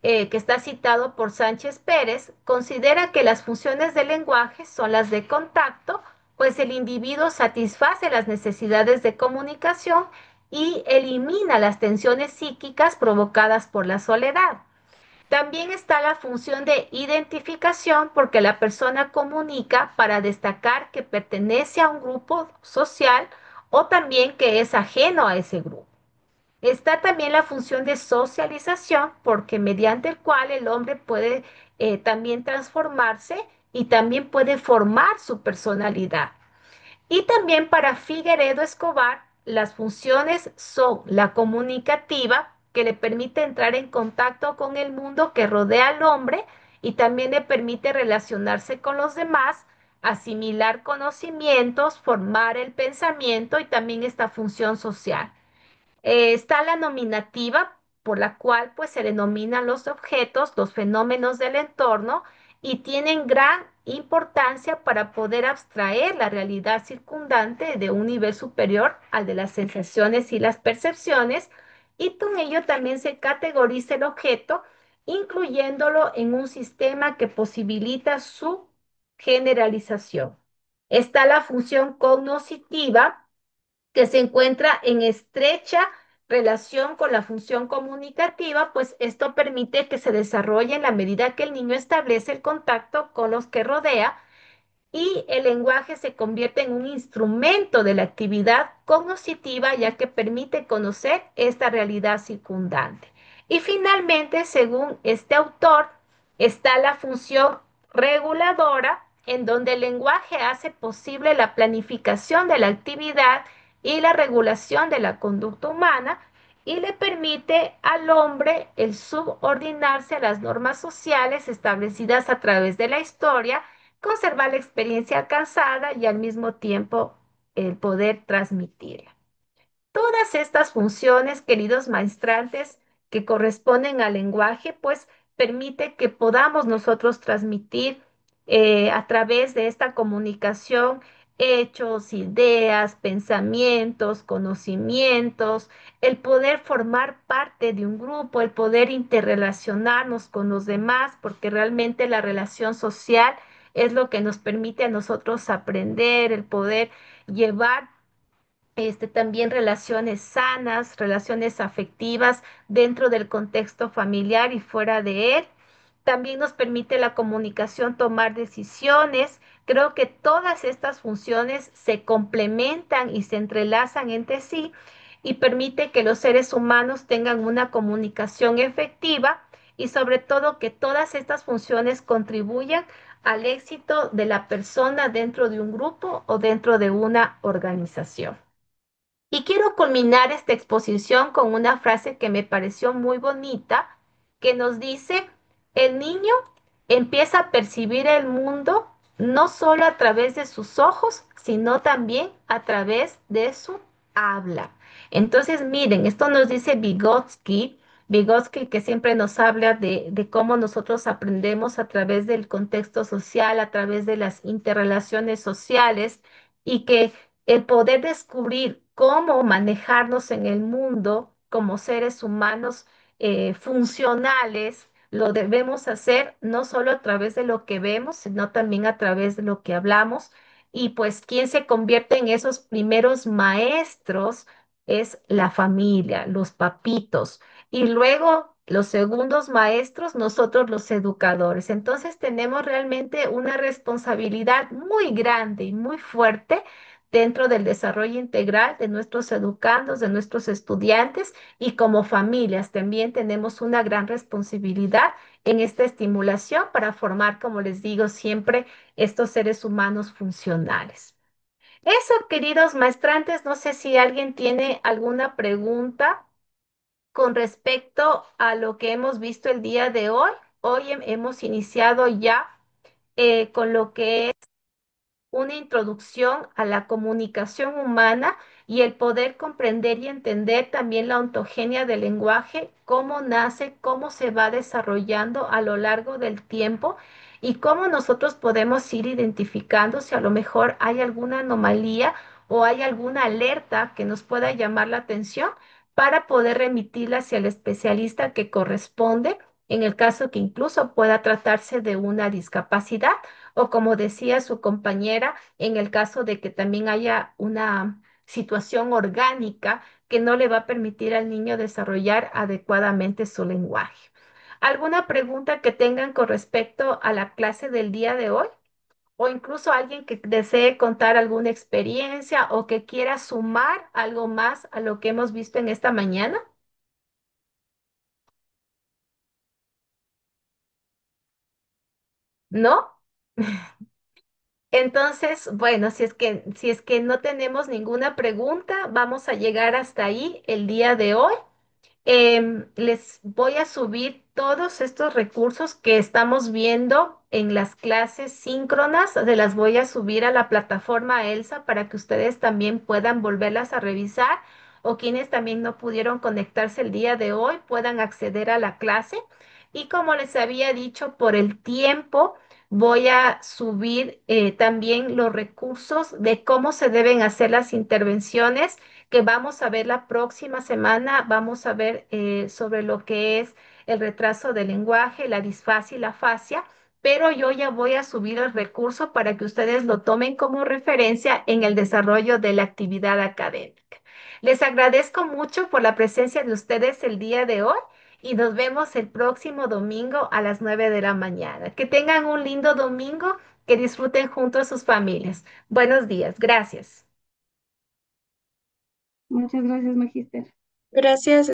que está citado por Sánchez Pérez, considera que las funciones del lenguaje son las de contacto, pues el individuo satisface las necesidades de comunicación y elimina las tensiones psíquicas provocadas por la soledad. También está la función de identificación porque la persona comunica para destacar que pertenece a un grupo social o también que es ajeno a ese grupo. Está también la función de socialización, porque mediante el cual el hombre puede también transformarse y también puede formar su personalidad. Y también para Figueredo Escobar, las funciones son la comunicativa, que le permite entrar en contacto con el mundo que rodea al hombre y también le permite relacionarse con los demás, asimilar conocimientos, formar el pensamiento y también esta función social. Está la nominativa, por la cual pues se denominan los objetos, los fenómenos del entorno y tienen gran importancia para poder abstraer la realidad circundante de un nivel superior al de las sensaciones y las percepciones, y con ello también se categoriza el objeto, incluyéndolo en un sistema que posibilita su generalización. Está la función cognoscitiva, que se encuentra en estrecha relación con la función comunicativa, pues esto permite que se desarrolle en la medida que el niño establece el contacto con los que rodea y el lenguaje se convierte en un instrumento de la actividad cognitiva ya que permite conocer esta realidad circundante. Y finalmente, según este autor, está la función reguladora en donde el lenguaje hace posible la planificación de la actividad y la regulación de la conducta humana y le permite al hombre el subordinarse a las normas sociales establecidas a través de la historia, conservar la experiencia alcanzada y al mismo tiempo el poder transmitirla. Todas estas funciones, queridos maestrantes, que corresponden al lenguaje, pues permite que podamos nosotros transmitir a través de esta comunicación hechos, ideas, pensamientos, conocimientos, el poder formar parte de un grupo, el poder interrelacionarnos con los demás, porque realmente la relación social es lo que nos permite a nosotros aprender, el poder llevar también relaciones sanas, relaciones afectivas dentro del contexto familiar y fuera de él. También nos permite la comunicación tomar decisiones. Creo que todas estas funciones se complementan y se entrelazan entre sí y permite que los seres humanos tengan una comunicación efectiva y sobre todo que todas estas funciones contribuyan al éxito de la persona dentro de un grupo o dentro de una organización. Y quiero culminar esta exposición con una frase que me pareció muy bonita, que nos dice, el niño empieza a percibir el mundo no solo a través de sus ojos, sino también a través de su habla. Entonces, miren, esto nos dice Vygotsky que siempre nos habla de cómo nosotros aprendemos a través del contexto social, a través de las interrelaciones sociales, y que el poder descubrir cómo manejarnos en el mundo como seres humanos funcionales, lo debemos hacer no solo a través de lo que vemos, sino también a través de lo que hablamos. Y pues quien se convierte en esos primeros maestros es la familia, los papitos. Y luego los segundos maestros, nosotros los educadores. Entonces tenemos realmente una responsabilidad muy grande y muy fuerte dentro del desarrollo integral de nuestros educandos, de nuestros estudiantes, y como familias también tenemos una gran responsabilidad en esta estimulación para formar, como les digo siempre, estos seres humanos funcionales. Eso, queridos maestrantes, no sé si alguien tiene alguna pregunta con respecto a lo que hemos visto el día de hoy. Hoy hemos iniciado ya con lo que una introducción a la comunicación humana y el poder comprender y entender también la ontogenia del lenguaje, cómo nace, cómo se va desarrollando a lo largo del tiempo y cómo nosotros podemos ir identificando si a lo mejor hay alguna anomalía o hay alguna alerta que nos pueda llamar la atención para poder remitirla hacia el especialista que corresponde, en el caso que incluso pueda tratarse de una discapacidad o como decía su compañera, en el caso de que también haya una situación orgánica que no le va a permitir al niño desarrollar adecuadamente su lenguaje. ¿Alguna pregunta que tengan con respecto a la clase del día de hoy? O incluso alguien que desee contar alguna experiencia o que quiera sumar algo más a lo que hemos visto en esta mañana. ¿No? Entonces, bueno, si es que no tenemos ninguna pregunta, vamos a llegar hasta ahí el día de hoy. Les voy a subir todos estos recursos que estamos viendo en las clases síncronas, se las voy a subir a la plataforma ELSA para que ustedes también puedan volverlas a revisar o quienes también no pudieron conectarse el día de hoy puedan acceder a la clase. Y como les había dicho, por el tiempo voy a subir también los recursos de cómo se deben hacer las intervenciones que vamos a ver la próxima semana. Vamos a ver sobre lo que es el retraso del lenguaje, la disfasia y la fascia, pero yo ya voy a subir el recurso para que ustedes lo tomen como referencia en el desarrollo de la actividad académica. Les agradezco mucho por la presencia de ustedes el día de hoy y nos vemos el próximo domingo a las 9 de la mañana. Que tengan un lindo domingo, que disfruten junto a sus familias. Buenos días, gracias. Muchas gracias, Magíster. Gracias.